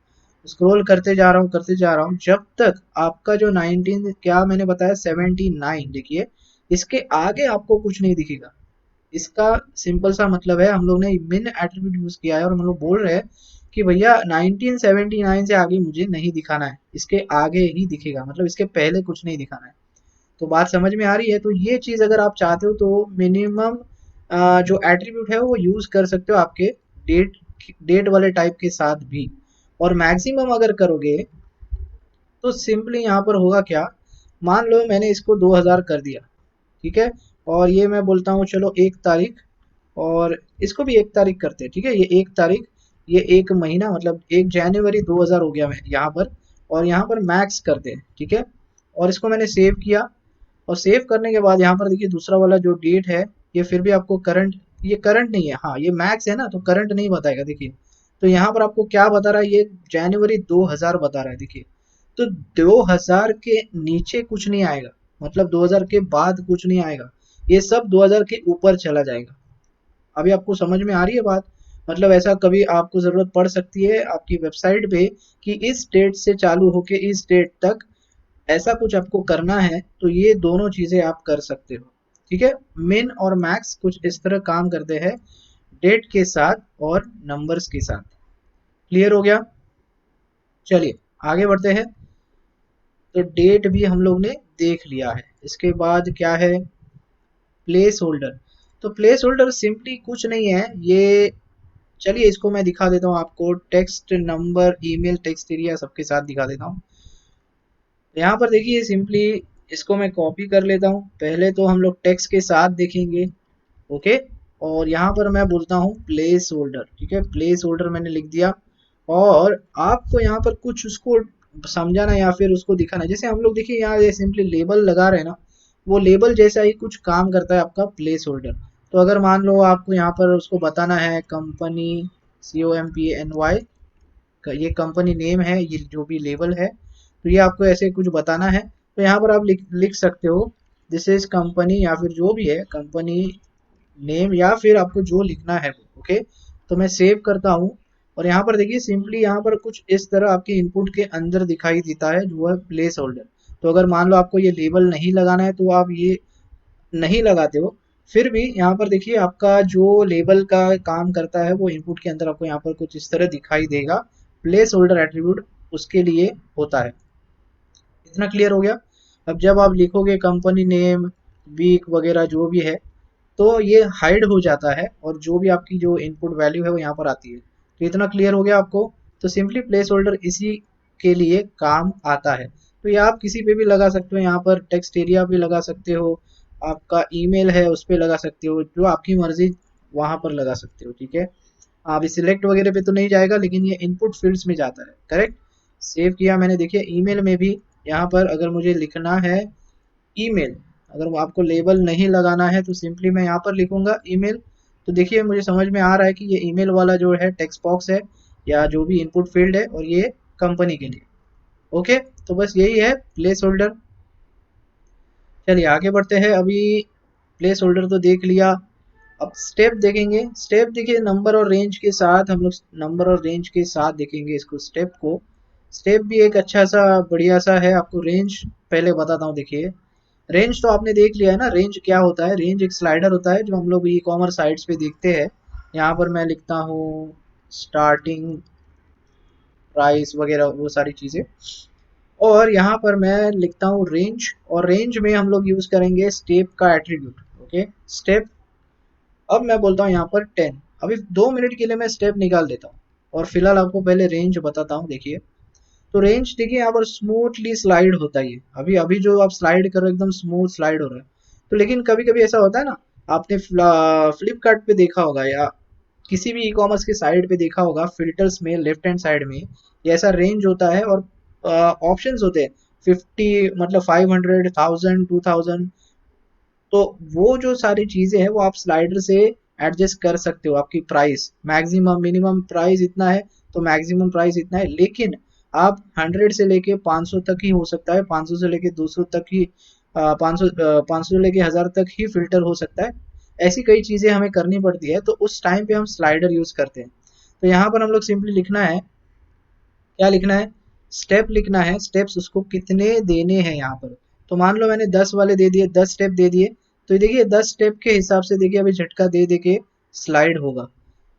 स्क्रॉल करते जा रहा हूँ, करते जा रहा हूँ, जब तक आपका जो 19 क्या मैंने बताया 79, देखिए इसके आगे आपको कुछ नहीं दिखेगा। इसका सिंपल सा मतलब है, हम लोग ने मिन एट्रीब्यूट यूज किया है और हम लोग बोल रहे हैं कि भैया 1979 से आगे मुझे नहीं दिखाना है, इसके आगे ही दिखेगा, मतलब इसके पहले कुछ नहीं दिखाना है। तो बात समझ में आ रही है? तो ये चीज़ अगर आप चाहते हो तो मिनिमम जो एट्रीब्यूट है वो यूज कर सकते हो आपके डेट डेट वाले टाइप के साथ भी। और मैक्सिमम अगर करोगे तो सिंपली यहाँ पर होगा क्या, मान लो मैंने इसको 2000 कर दिया, ठीक है, और ये मैं बोलता हूँ चलो 1 तारीख, और इसको भी 1 तारीख करते हैं, ठीक है, ये 1 तारीख, ये एक महीना मतलब 1 जनवरी 2000 हो गया मैं यहाँ पर। और यहाँ पर मैक्स करते हैं, ठीक है, और इसको मैंने सेव किया। और सेव करने के बाद यहाँ पर देखिए दूसरा वाला जो डेट है, ये फिर भी आपको करंट, ये करंट नहीं है, हाँ ये मैक्स है ना, तो करंट नहीं बताएगा देखिए। तो यहाँ पर आपको क्या बता रहा है, ये जनवरी 2000 बता रहा है देखिए। तो 2000 के नीचे कुछ नहीं आएगा, मतलब 2000 के बाद कुछ नहीं आएगा, ये सब 2000 के ऊपर चला जाएगा। अभी आपको समझ में आ रही है बात? मतलब ऐसा कभी आपको ज़रूरत पड़ सकती है आपकी वेबसाइट पे कि इस डेट से चालू होके इस डेट तक ऐसा कुछ आपको करना है, तो ये दोनों चीज़ें आप कर सकते हो, ठीक है। मिन और मैक्स कुछ इस तरह काम करते हैं, डेट के साथ और नंबर्स के साथ। क्लियर हो गया? चलिए आगे बढ़ते हैं। तो डेट भी हम लोग ने देख लिया है, इसके बाद क्या है, प्लेस होल्डर। तो प्लेस होल्डर सिंपली कुछ नहीं है ये, चलिए इसको मैं दिखा देता हूँ आपको, text number email text area सबके साथ दिखा देता हूँ। यहाँ पर देखिए सिंपली इसको मैं कॉपी कर लेता हूँ, पहले तो हम लोग टेक्स्ट के साथ देखेंगे, ओके। और यहाँ पर मैं बोलता हूँ प्लेस होल्डर, ठीक है, प्लेस होल्डर मैंने लिख दिया। और आपको यहाँ पर कुछ उसको समझाना या फिर उसको दिखाना है, जैसे हम लोग देखिए यहाँ ये सिंपली लेबल लगा रहे हैं ना, वो लेबल जैसा ही कुछ काम करता है आपका प्लेस होल्डर। तो अगर मान लो आपको यहाँ पर उसको बताना है कंपनी, COMPNY, ये कंपनी नेम है, ये जो भी लेबल है, तो ये आपको ऐसे कुछ बताना है। तो यहाँ पर आप लिख लिख सकते हो दिस इज कंपनी, या फिर जो भी है कंपनी नेम, या फिर आपको जो लिखना है वो, ओके। तो मैं सेव करता हूँ। और यहाँ पर देखिए सिंपली यहाँ पर कुछ इस तरह आपके इनपुट के अंदर दिखाई देता है जो है प्लेस होल्डर। तो अगर मान लो आपको ये लेबल नहीं लगाना है तो आप ये नहीं लगाते हो, फिर भी यहाँ पर देखिए आपका जो लेबल का काम करता है वो इनपुट के अंदर आपको यहाँ पर कुछ इस तरह दिखाई देगा, प्लेस होल्डर एट्रीब्यूट उसके लिए होता है। इतना क्लियर हो गया? अब जब आप लिखोगे कंपनी नेम, वीक वगैरह जो भी है, तो ये हाइड हो जाता है और जो भी आपकी जो इनपुट वैल्यू है वो यहाँ पर आती है। तो इतना क्लियर हो गया आपको? तो सिंपली प्लेस होल्डर इसी के लिए काम आता है। तो ये आप किसी पे भी लगा सकते हो, यहाँ पर टेक्स्ट एरिया पे लगा सकते हो, आपका ईमेल है उस पे लगा सकते हो, जो आपकी मर्जी वहाँ पर लगा सकते हो, ठीक है। आप सिलेक्ट वगैरह पे तो नहीं जाएगा, लेकिन ये इनपुट फील्ड्स में जाता है, करेक्ट। सेव किया मैंने, देखिए ईमेल में भी यहाँ पर अगर मुझे लिखना है ईमेल, अगर आपको लेबल नहीं लगाना है तो सिंपली मैं यहाँ पर लिखूंगा ईमेल। तो देखिए मुझे समझ में आ रहा है कि ये ईमेल वाला जो है टेक्स्ट बॉक्स है या जो भी इनपुट फील्ड है, और ये कंपनी के लिए, ओके। तो बस यही है प्लेस होल्डर। चलिए आगे बढ़ते हैं। अभी प्लेस होल्डर तो देख लिया, अब स्टेप देखेंगे। स्टेप देखिए नंबर और रेंज के साथ, हम लोग नंबर और रेंज के साथ देखेंगे इसको, स्टेप को। स्टेप भी एक अच्छा सा बढ़िया सा है। आपको रेंज पहले बताता हूँ, देखिए रेंज तो आपने देख लिया है ना, रेंज क्या होता है, रेंज एक स्लाइडर होता है जो हम लोग ई कॉमर्स साइट्स पे देखते हैं। यहाँ पर मैं लिखता हूँ स्टार्टिंग प्राइस वगैरह वो सारी चीज़ें, और यहाँ पर मैं लिखता हूँ रेंज, और रेंज में हम लोग यूज़ करेंगे स्टेप का एट्रीब्यूट, ओके स्टेप। अब मैं बोलता हूँ यहाँ पर 10, अभी 2 मिनट के लिए मैं स्टेप निकाल देता हूँ और फिलहाल आपको पहले रेंज बताता हूँ। देखिए तो रेंज देखिए यहाँ पर स्मूथली स्लाइड होता है, ये अभी अभी जो आप स्लाइड करो एकदम स्मूथ स्लाइड हो रहा है। तो लेकिन कभी कभी ऐसा होता है ना, आपने फ्लिपकार्ट पे देखा होगा या किसी भी ई कॉमर्स की साइट पे देखा होगा, फिल्टर्स में लेफ्ट हैंड साइड में ये ऐसा रेंज होता है और ऑप्शंस होते हैं, 50 मतलब 500 1000 2000, तो वो जो सारी चीजें हैं वो आप स्लाइडर से एडजस्ट कर सकते हो। आपकी प्राइस मैक्सिमम मिनिमम प्राइस इतना है तो मैक्सिमम प्राइस इतना है, लेकिन आप 100 से लेके 500 तक ही हो सकता है, 500 से लेके 200 तक ही 500 से लेके 1000 तक ही फिल्टर हो सकता है। ऐसी कई चीजें हमें करनी पड़ती है, तो उस टाइम पे हम स्लाइडर यूज करते हैं। तो यहाँ पर हम लोग सिंपली लिखना है, क्या लिखना है, स्टेप लिखना है, स्टेप्स उसको कितने देने हैं यहाँ पर। तो मान लो मैंने 10 वाले दे दिए, 10 स्टेप दे दिए, तो ये देखिए 10 स्टेप के हिसाब से देखिए अभी झटका दे दे के स्लाइड होगा।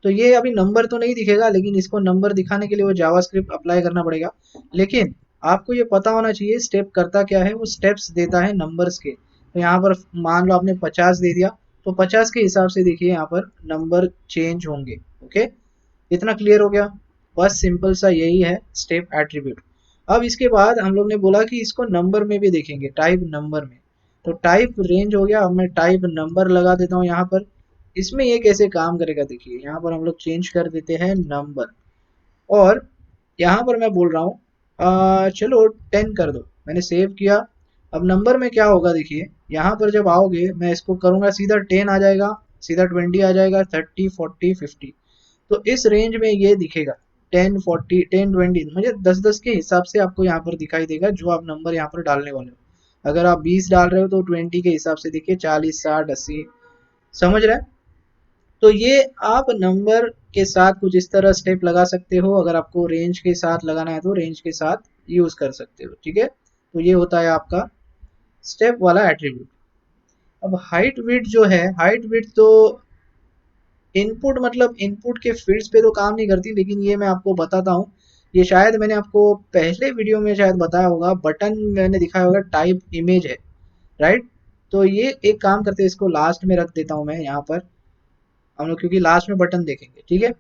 तो ये अभी नंबर तो नहीं दिखेगा, लेकिन इसको नंबर दिखाने के लिए वो जावास्क्रिप्ट अप्लाई करना पड़ेगा। लेकिन आपको ये पता होना चाहिए स्टेप करता क्या है, वो स्टेप्स देता है नंबर्स के। तो यहाँ पर मान लो आपने 50 दे दिया, तो 50 के हिसाब से देखिए यहाँ पर नंबर चेंज होंगे। ओके, इतना क्लियर हो गया। बस सिंपल सा यही है स्टेप एट्रीब्यूट। अब इसके बाद हम लोग ने बोला कि इसको नंबर में भी देखेंगे, टाइप नंबर में। तो टाइप रेंज हो गया, अब मैं टाइप नंबर लगा देता हूँ यहाँ पर। इसमें ये कैसे काम करेगा देखिए, यहाँ पर हम लोग चेंज कर देते हैं नंबर, और यहाँ पर मैं बोल रहा हूँ चलो 10 कर दो, मैंने सेव किया। अब नंबर में क्या होगा देखिए, यहाँ पर जब आओगे मैं इसको करूँगा सीधा 10 आ जाएगा, सीधा 20 आ जाएगा, 30 40 50। तो इस रेंज में ये दिखेगा 10 40 10 20, मुझे 10 10 के हिसाब से आपको यहाँ पर दिखाई देगा जो आप नंबर यहाँ पर डालने वाले हो। अगर आप 20 डाल रहे हो तो 20 के हिसाब से देखिए 40 60 80, समझ रहे हैं। तो ये आप नंबर के साथ कुछ इस तरह स्टेप लगा सकते हो, अगर आपको रेंज के साथ लगाना है तो रेंज के साथ यूज कर सकते हो। ठीक है, तो ये होता है आपका स्टेप वाला एट्रीब्यूट। अब हाइट विड्थ जो है, हाइट विड्थ तो इनपुट मतलब इनपुट के फील्ड्स पे तो काम नहीं करती, लेकिन ये मैं आपको बताता हूँ। ये शायद मैंने आपको पहले वीडियो में शायद बताया होगा, बटन मैंने दिखाया होगा, टाइप इमेज है, राइट। तो ये एक काम करते हैं, इसको लास्ट में रख देता हूँ मैं यहाँ पर, हम लोग क्योंकि लास्ट में बटन देखेंगे। ठीक है,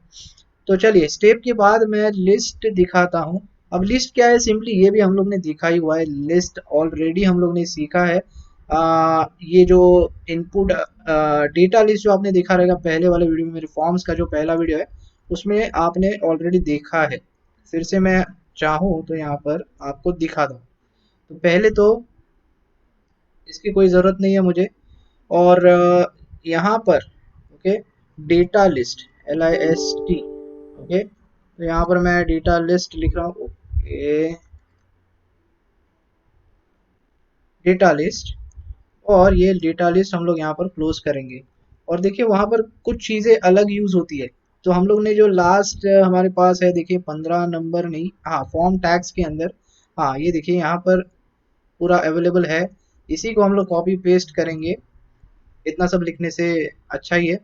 तो चलिए स्टेप के बाद मैं लिस्ट दिखाता हूँ। अब लिस्ट क्या है, सिंपली ये भी हम लोग ने दिखा ही हुआ है, लिस्ट ऑलरेडी हम लोग ने सीखा है। ये जो इनपुट डेटा लिस्ट जो आपने देखा रहेगा पहले वाले वीडियो में, मेरे फॉर्म्स का जो पहला वीडियो है उसमें आपने ऑलरेडी देखा है। फिर से मैं चाहूँ तो यहाँ पर आपको दिखा दूँ। तो पहले तो इसकी कोई ज़रूरत नहीं है मुझे, और यहाँ पर okay data list LIST, okay. तो यहाँ पर मैं डेटा लिस्ट लिख रहा हूँ, ओके डेटा लिस्ट, और ये डेटा लिस्ट हम लोग यहाँ पर क्लोज करेंगे। और देखिए वहाँ पर कुछ चीज़ें अलग यूज होती है। तो हम लोग ने जो लास्ट हमारे पास है देखिए 15 नंबर नहीं, हाँ फॉर्म टैग्स के अंदर, हाँ ये देखिए यहाँ पर पूरा अवेलेबल है। इसी को हम लोग कॉपी पेस्ट करेंगे, इतना सब लिखने से अच्छा ही है।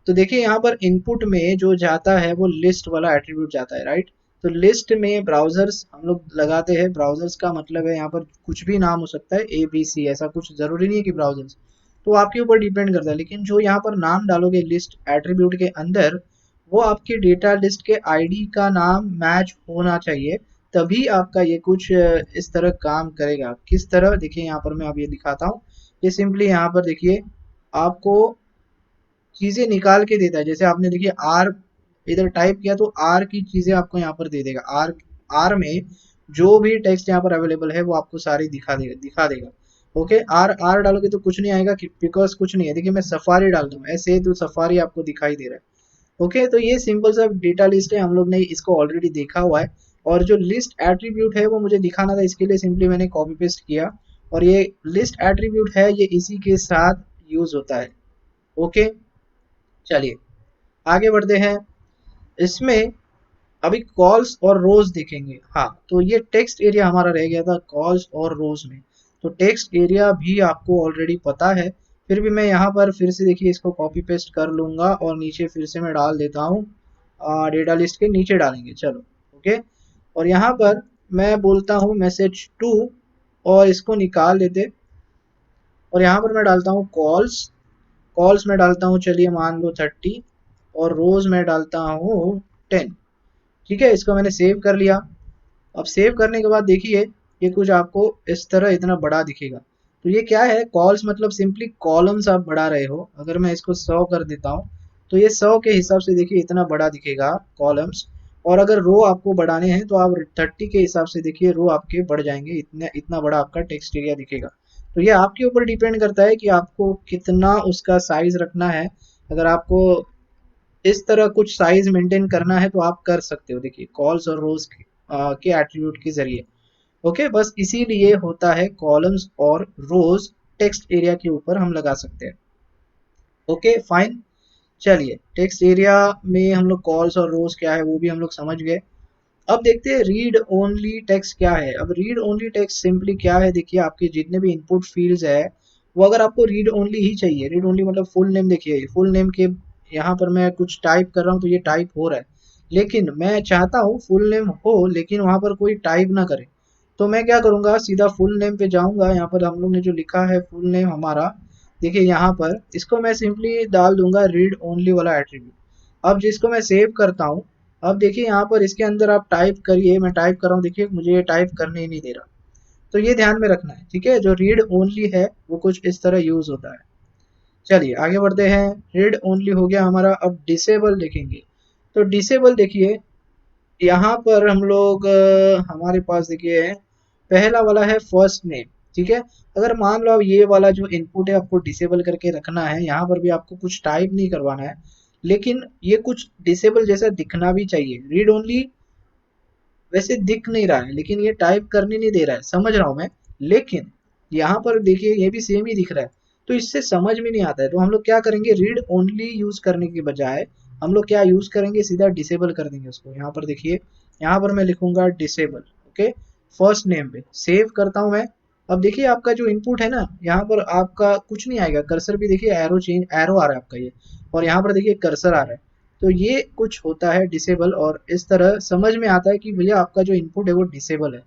तो देखिए यहाँ पर इनपुट में जो जाता है वो लिस्ट वाला एट्रीब्यूट जाता है, राइट। तो लिस्ट में ब्राउजर्स हम लोग लगाते हैं, ब्राउजर्स का मतलब है यहाँ पर कुछ भी नाम हो सकता है, ABC, ऐसा कुछ जरूरी नहीं है कि ब्राउजर्स, तो आपके ऊपर डिपेंड करता है। लेकिन जो यहाँ पर नाम डालोगे लिस्ट एट्रीब्यूट के अंदर, वो आपके डेटा लिस्ट के ID का नाम मैच होना चाहिए, तभी आपका ये कुछ इस तरह काम करेगा। किस तरह देखिए, यहाँ पर मैं अब ये दिखाता हूँ। ये सिंपली यहाँ पर देखिए आपको चीजें निकाल के देता है। जैसे आपने देखिए आर इधर टाइप किया तो आर की चीजें आपको यहाँ पर दे देगा। आर आर में जो भी टेक्स्ट यहाँ पर अवेलेबल है वो आपको सारी दिखा देगा। ओके, आर आर डालोगे तो कुछ नहीं आएगा, बिकॉज कुछ नहीं है। देखिए मैं सफारी डाल दूँ ऐसे तो सफारी आपको दिखाई दे रहा है। ओके, तो ये सिंपल सा डेटा लिस्ट है, हम लोग ने इसको ऑलरेडी देखा हुआ है। और जो लिस्ट एट्रीब्यूट है वो मुझे दिखाना था, इसके लिए सिंपली मैंने कॉपी पेस्ट किया। और ये लिस्ट एट्रीब्यूट है, ये इसी के साथ यूज होता है। ओके, चलिए आगे बढ़ते हैं। इसमें अभी कॉल्स और रोज देखेंगे। हाँ, तो ये टेक्स्ट एरिया हमारा रह गया था कॉल्स और रोज में। तो टेक्स्ट एरिया भी आपको ऑलरेडी पता है, फिर भी मैं यहाँ पर फिर से देखिए इसको कॉपी पेस्ट कर लूंगा और नीचे फिर से मैं डाल देता हूँ, डेटा लिस्ट के नीचे डालेंगे, चलो। ओके, और यहाँ पर मैं बोलता हूँ मैसेज 2, और इसको निकाल देते, और यहाँ पर मैं डालता हूँ कॉल्स। कॉल्स में डालता हूँ चलिए मान लो 30, और रोज में डालता हूँ 10। ठीक है, इसको मैंने सेव कर लिया। अब सेव करने के बाद देखिए ये कुछ आपको इस तरह इतना बड़ा दिखेगा। तो ये क्या है, कॉल्स मतलब सिंपली कॉलम्स आप बढ़ा रहे हो। अगर मैं इसको 100 कर देता हूँ तो ये 100 के हिसाब से देखिए इतना बड़ा दिखेगा कॉलम्स। और अगर रो आपको बढ़ाने हैं तो आप 30 के हिसाब से देखिए रो आपके बढ़ जाएंगे, इतना इतना बड़ा आपका टेक्स्ट एरिया दिखेगा। तो ये आपके ऊपर डिपेंड करता है कि आपको कितना उसका साइज रखना है। अगर आपको इस तरह कुछ साइज मेंटेन करना है तो आप कर सकते हो, देखिए कॉल्स और रोज के एट्रीब्यूट के जरिए। ओके, बस इसीलिए होता है कॉलम्स और रोज टेक्स्ट एरिया के ऊपर हम लगा सकते हैं। ओके फाइन, चलिए टेक्स्ट एरिया में हम लोग कॉल्स और रोज क्या है वो भी हम लोग समझ गए। अब देखते हैं रीड ओनली टेक्स्ट क्या है। अब रीड ओनली टेक्स्ट सिंपली क्या है, देखिए आपके जितने भी इनपुट फील्ड्स है वो अगर आपको रीड ओनली ही चाहिए, रीड ओनली मतलब फुल नेम, देखिए फुल नेम के यहाँ पर मैं कुछ टाइप कर रहा हूँ तो ये टाइप हो रहा है, लेकिन मैं चाहता हूँ फुल नेम हो लेकिन वहाँ पर कोई टाइप ना करे। तो मैं क्या करूँगा, सीधा फुल नेम पे जाऊँगा, यहाँ पर हम लोग ने जो लिखा है फुल नेम हमारा, देखिए यहाँ पर इसको मैं सिंपली डाल दूंगा रीड ओनली वाला एट्रीब्यूट। अब जिसको मैं सेव करता हूँ, अब देखिए यहाँ पर इसके अंदर आप टाइप करिए, मैं टाइप कर रहा हूँ, देखिए मुझे ये टाइप करने ही नहीं दे रहा। तो ये ध्यान में रखना है, ठीक है। जो रीड ओनली है वो कुछ इस तरह यूज होता है। चलिए आगे बढ़ते हैं, रीड ओनली हो गया हमारा। अब डिसेबल देखेंगे, तो डिसेबल देखिए यहाँ पर हम लोग हमारे पास देखिए पहला वाला है फर्स्ट नेम, ठीक है। अगर मान लो अब ये वाला जो इनपुट है आपको डिसेबल करके रखना है, यहाँ पर भी आपको कुछ टाइप नहीं करवाना है, लेकिन ये कुछ डिसेबल जैसा दिखना भी चाहिए। रीड ओनली वैसे दिख नहीं रहा है लेकिन ये टाइप करने नहीं दे रहा है, समझ रहा हूं मैं, लेकिन यहाँ पर देखिए ये भी सेम ही दिख रहा है, तो इससे समझ में नहीं आता है। तो हम लोग क्या करेंगे, रीड ओनली यूज करने के बजाय हम लोग क्या यूज करेंगे, सीधा डिसेबल कर देंगे उसको। यहाँ पर देखिए, यहाँ पर मैं लिखूंगा डिसेबल, ओके। फर्स्ट नेम पे सेव करता हूँ मैं। अब देखिए आपका जो इनपुट है ना, यहाँ पर आपका कुछ नहीं आएगा, कर्सर भी देखिए एरो चेंज, एरो आ रहा है आपका ये, और यहाँ पर देखिए कर्सर आ रहा है। तो ये कुछ होता है डिसेबल, और इस तरह समझ में आता है कि भैया आपका जो इनपुट है वो डिसेबल है।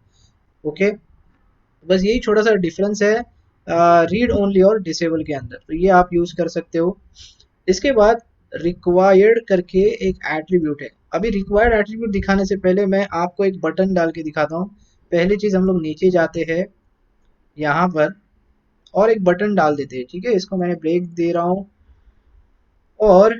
ओके, बस यही छोटा सा डिफरेंस है रीड ओनली और डिसेबल के अंदर, तो ये आप यूज कर सकते हो। इसके बाद रिक्वायर्ड करके एक एट्रीब्यूट है। अभी रिक्वायर्ड एट्रीब्यूट दिखाने से पहले मैं आपको एक बटन डाल के दिखाता हूँ। पहली चीज हम लोग नीचे जाते हैं यहाँ पर और एक बटन डाल देते हैं, ठीक है। इसको मैंने ब्रेक दे रहा हूँ और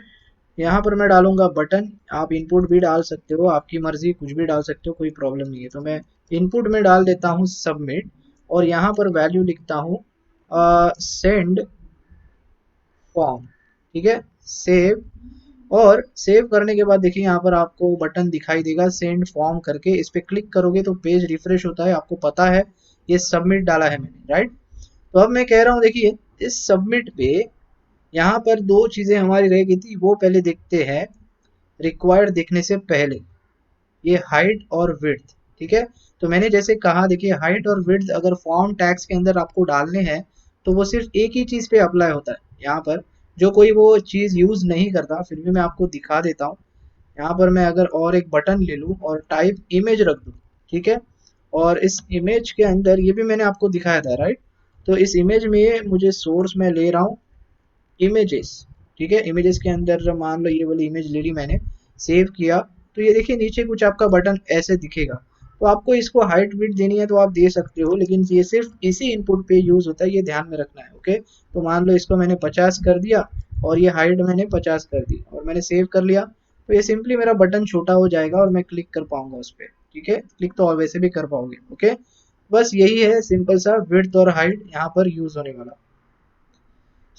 यहाँ पर मैं डालूंगा बटन। आप इनपुट भी डाल सकते हो, आपकी मर्जी, कुछ भी डाल सकते हो, कोई प्रॉब्लम नहीं है। तो मैं इनपुट में डाल देता हूँ सबमिट, और यहाँ पर वैल्यू लिखता हूँ सेंड फॉर्म, ठीक है। सेव, और सेव करने के बाद देखिए यहाँ पर आपको बटन दिखाई देगा सेंड फॉर्म करके, इस पर क्लिक करोगे तो पेज रिफ्रेश होता है। आपको पता है ये सबमिट डाला है मैंने, राइट। तो अब मैं कह रहा हूँ देखिए इस सबमिट पे यहाँ पर दो चीजें हमारी रह गई थी, वो पहले देखते हैं रिक्वायर्ड देखने से पहले, ये हाइट और विड्थ, ठीक है। तो मैंने जैसे कहा देखिए हाइट और विड्थ अगर फॉर्म टैग्स के अंदर आपको डालने हैं तो वो सिर्फ एक ही चीज पे अप्लाई होता है। यहाँ पर जो कोई वो चीज यूज नहीं करता, फिर भी मैं आपको दिखा देता हूँ। यहाँ पर मैं अगर और एक बटन ले लूँ और टाइप इमेज रख दूँ, ठीक है, और इस इमेज के अंदर ये भी मैंने आपको दिखाया था, राइट। तो इस इमेज में मुझे सोर्स में ले रहा हूँ इमेजेस, ठीक है। इमेजेस के अंदर मान लो ये वाली इमेज ले ली मैंने, सेव किया, तो ये देखिए नीचे कुछ आपका बटन ऐसे दिखेगा। तो आपको इसको हाइट विड्थ देनी है तो आप दे सकते हो, लेकिन ये सिर्फ इसी इनपुट पे यूज होता है, ये ध्यान में रखना है। ओके, तो मान लो इसको मैंने 50 कर दिया और ये हाइट मैंने 50 कर दी और मैंने सेव कर लिया, तो ये सिंपली मेरा बटन छोटा हो जाएगा और मैं क्लिक कर पाऊंगा उस पर, ठीक है। क्लिक तो वैसे भी कर पाओगे। ओके, बस यही है सिंपल सा विड्थ और हाइट यहाँ पर यूज होने वाला।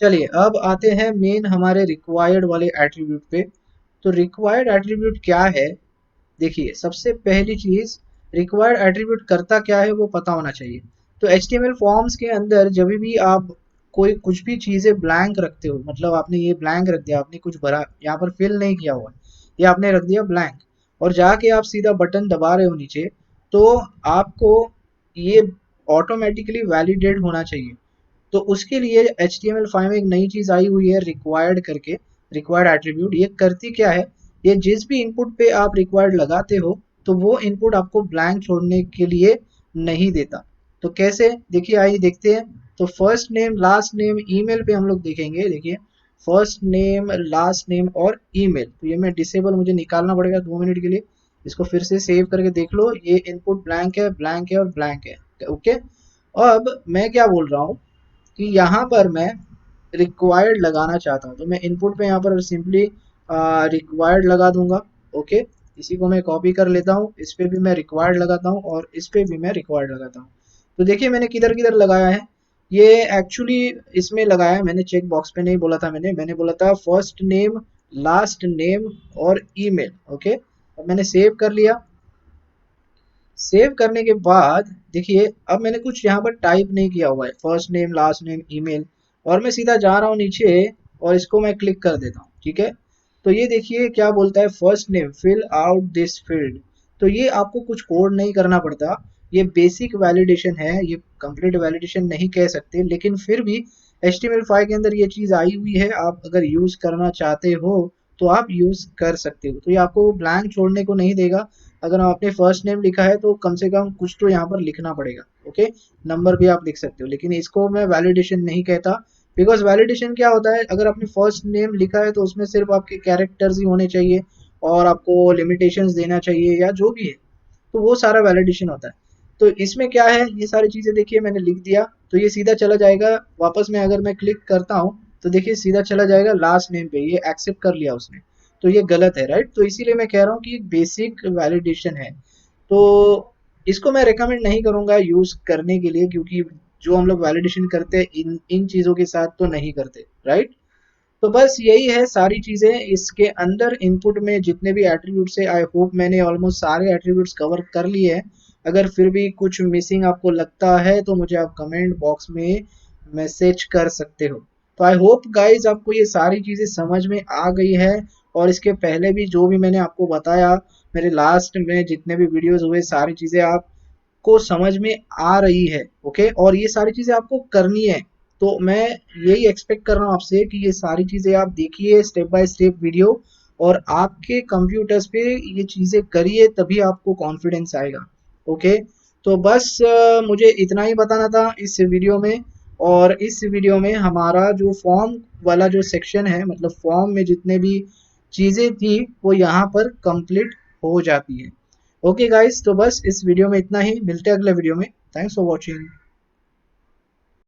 चलिए अब आते हैं मेन हमारे रिक्वायर्ड वाले एट्रीब्यूट पे। तो रिक्वायर्ड एट्रीब्यूट क्या है, देखिए सबसे पहली चीज रिक्वायर्ड एट्रीब्यूट करता क्या है वो पता होना चाहिए। तो HTML फॉर्म्स के अंदर जब भी आप कोई कुछ भी चीजें ब्लैंक रखते हो, मतलब आपने ये ब्लैंक रख दिया, आपने कुछ भरा यहाँ पर फिल नहीं किया हुआ, ये आपने रख दिया ब्लैंक, और जाके आप सीधा बटन दबा रहे हो नीचे, तो आपको ये ऑटोमेटिकली वैलिडेट होना चाहिए। तो उसके लिए HTML5 में एक नई चीज आई हुई है रिक्वायर्ड करके, रिक्वायर्ड एट्रीब्यूट। ये करती क्या है, ये जिस भी इनपुट पे आप रिक्वायर्ड लगाते हो तो वो इनपुट आपको ब्लैंक छोड़ने के लिए नहीं देता। तो कैसे, देखिए आइए देखते हैं। तो first name last name email पे हम लोग देखेंगे, देखिए फर्स्ट नेम लास्ट नेम और ईमेल, तो ये मैं डिसेबल मुझे निकालना पड़ेगा 2 मिनट के लिए। इसको फिर से सेव करके देख लो, ये इनपुट ब्लैंक है, ब्लैंक है और ब्लैंक है। ओके, अब मैं क्या बोल रहा हूँ कि यहाँ पर मैं रिक्वायर्ड लगाना चाहता हूँ, तो मैं इनपुट पे यहाँ पर सिंपली रिक्वायर्ड लगा दूंगा। ओके, इसी को मैं कॉपी कर लेता हूँ, इस पे भी मैं रिक्वायर्ड लगाता हूँ और इस पे भी मैं रिक्वायर्ड लगाता हूँ। तो देखिए मैंने किधर किधर लगाया है। ये एक्चुअली इसमें लगाया है मैंने, चेक बॉक्स पे नहीं बोला था मैंने बोला था फर्स्ट नेम, लास्ट नेम और ईमेल। ओके, अब मैंने सेव कर लिया। सेव करने के बाद देखिए अब मैंने कुछ यहाँ पर टाइप नहीं किया हुआ है, first name last name email, और मैं सीधा जा रहा हूँ नीचे और इसको मैं क्लिक कर देता हूँ। ठीक है, तो ये देखिए क्या बोलता है, first name fill out this field. तो ये आपको कुछ कोड नहीं करना पड़ता, ये बेसिक वैलिडेशन है, ये कंप्लीट वैलिडेशन नहीं कह सकते, लेकिन फिर भी HTML5 के अंदर ये चीज़ आई हुई है, आप अगर यूज़ करना चाहते हो तो आप यूज़ कर सकते हो। तो ये आपको ब्लैंक छोड़ने को नहीं देगा। अगर आपने फर्स्ट नेम लिखा है तो कम से कम कुछ तो यहाँ पर लिखना पड़ेगा। ओके, नंबर भी आप लिख सकते हो, लेकिन इसको मैं वैलिडेशन नहीं कहता, बिकॉज वैलिडेशन क्या होता है, अगर आपने फर्स्ट नेम लिखा है तो उसमें सिर्फ आपके कैरेक्टर्स ही होने चाहिए और आपको लिमिटेशंस देना चाहिए या जो भी है, तो वो सारा वैलिडेशन होता है। तो इसमें क्या है, ये सारी चीज़ें देखिए मैंने लिख दिया, तो ये सीधा चला जाएगा वापस में। अगर मैं क्लिक करता हूँ तो देखिए सीधा चला जाएगा लास्ट नेम पे, ये एक्सेप्ट कर लिया उसने, तो ये गलत है राइट। तो इसीलिए मैं कह रहा हूँ कि एक बेसिक वैलिडेशन है, तो इसको मैं रेकमेंड नहीं करूँगा यूज़ करने के लिए, क्योंकि जो हम लोग वैलिडेशन करते हैं इन इन चीज़ों के साथ तो नहीं करते राइट। तो बस यही है सारी चीज़ें इसके अंदर। इनपुट में जितने भी एट्रीब्यूट्स है, आई होप मैंने ऑलमोस्ट सारे एट्रीब्यूट्स कवर कर लिए हैं। अगर फिर भी कुछ मिसिंग आपको लगता है तो मुझे आप कमेंट बॉक्स में मैसेज कर सकते हो। तो आई होप गाइज आपको ये सारी चीज़ें समझ में आ गई है, और इसके पहले भी जो भी मैंने आपको बताया, मेरे लास्ट में जितने भी वीडियोस हुए, सारी चीज़ें आपको समझ में आ रही है। ओके, और ये सारी चीज़ें आपको करनी है। तो मैं यही एक्सपेक्ट कर रहा हूँ आपसे कि ये सारी चीज़ें आप देखिए स्टेप बाय स्टेप वीडियो, और आपके कंप्यूटर्स पे ये चीज़ें करिए, तभी आपको कॉन्फिडेंस आएगा। ओके, तो बस मुझे इतना ही बताना था इस वीडियो में। और इस वीडियो में हमारा जो फॉर्म वाला जो सेक्शन है, मतलब फॉर्म में जितने भी चीज़ें थी वो यहाँ पर कंप्लीट हो जाती है। ओके गाइस, तो बस इस वीडियो में इतना ही, मिलते हैं अगले वीडियो में। Thanks for watching.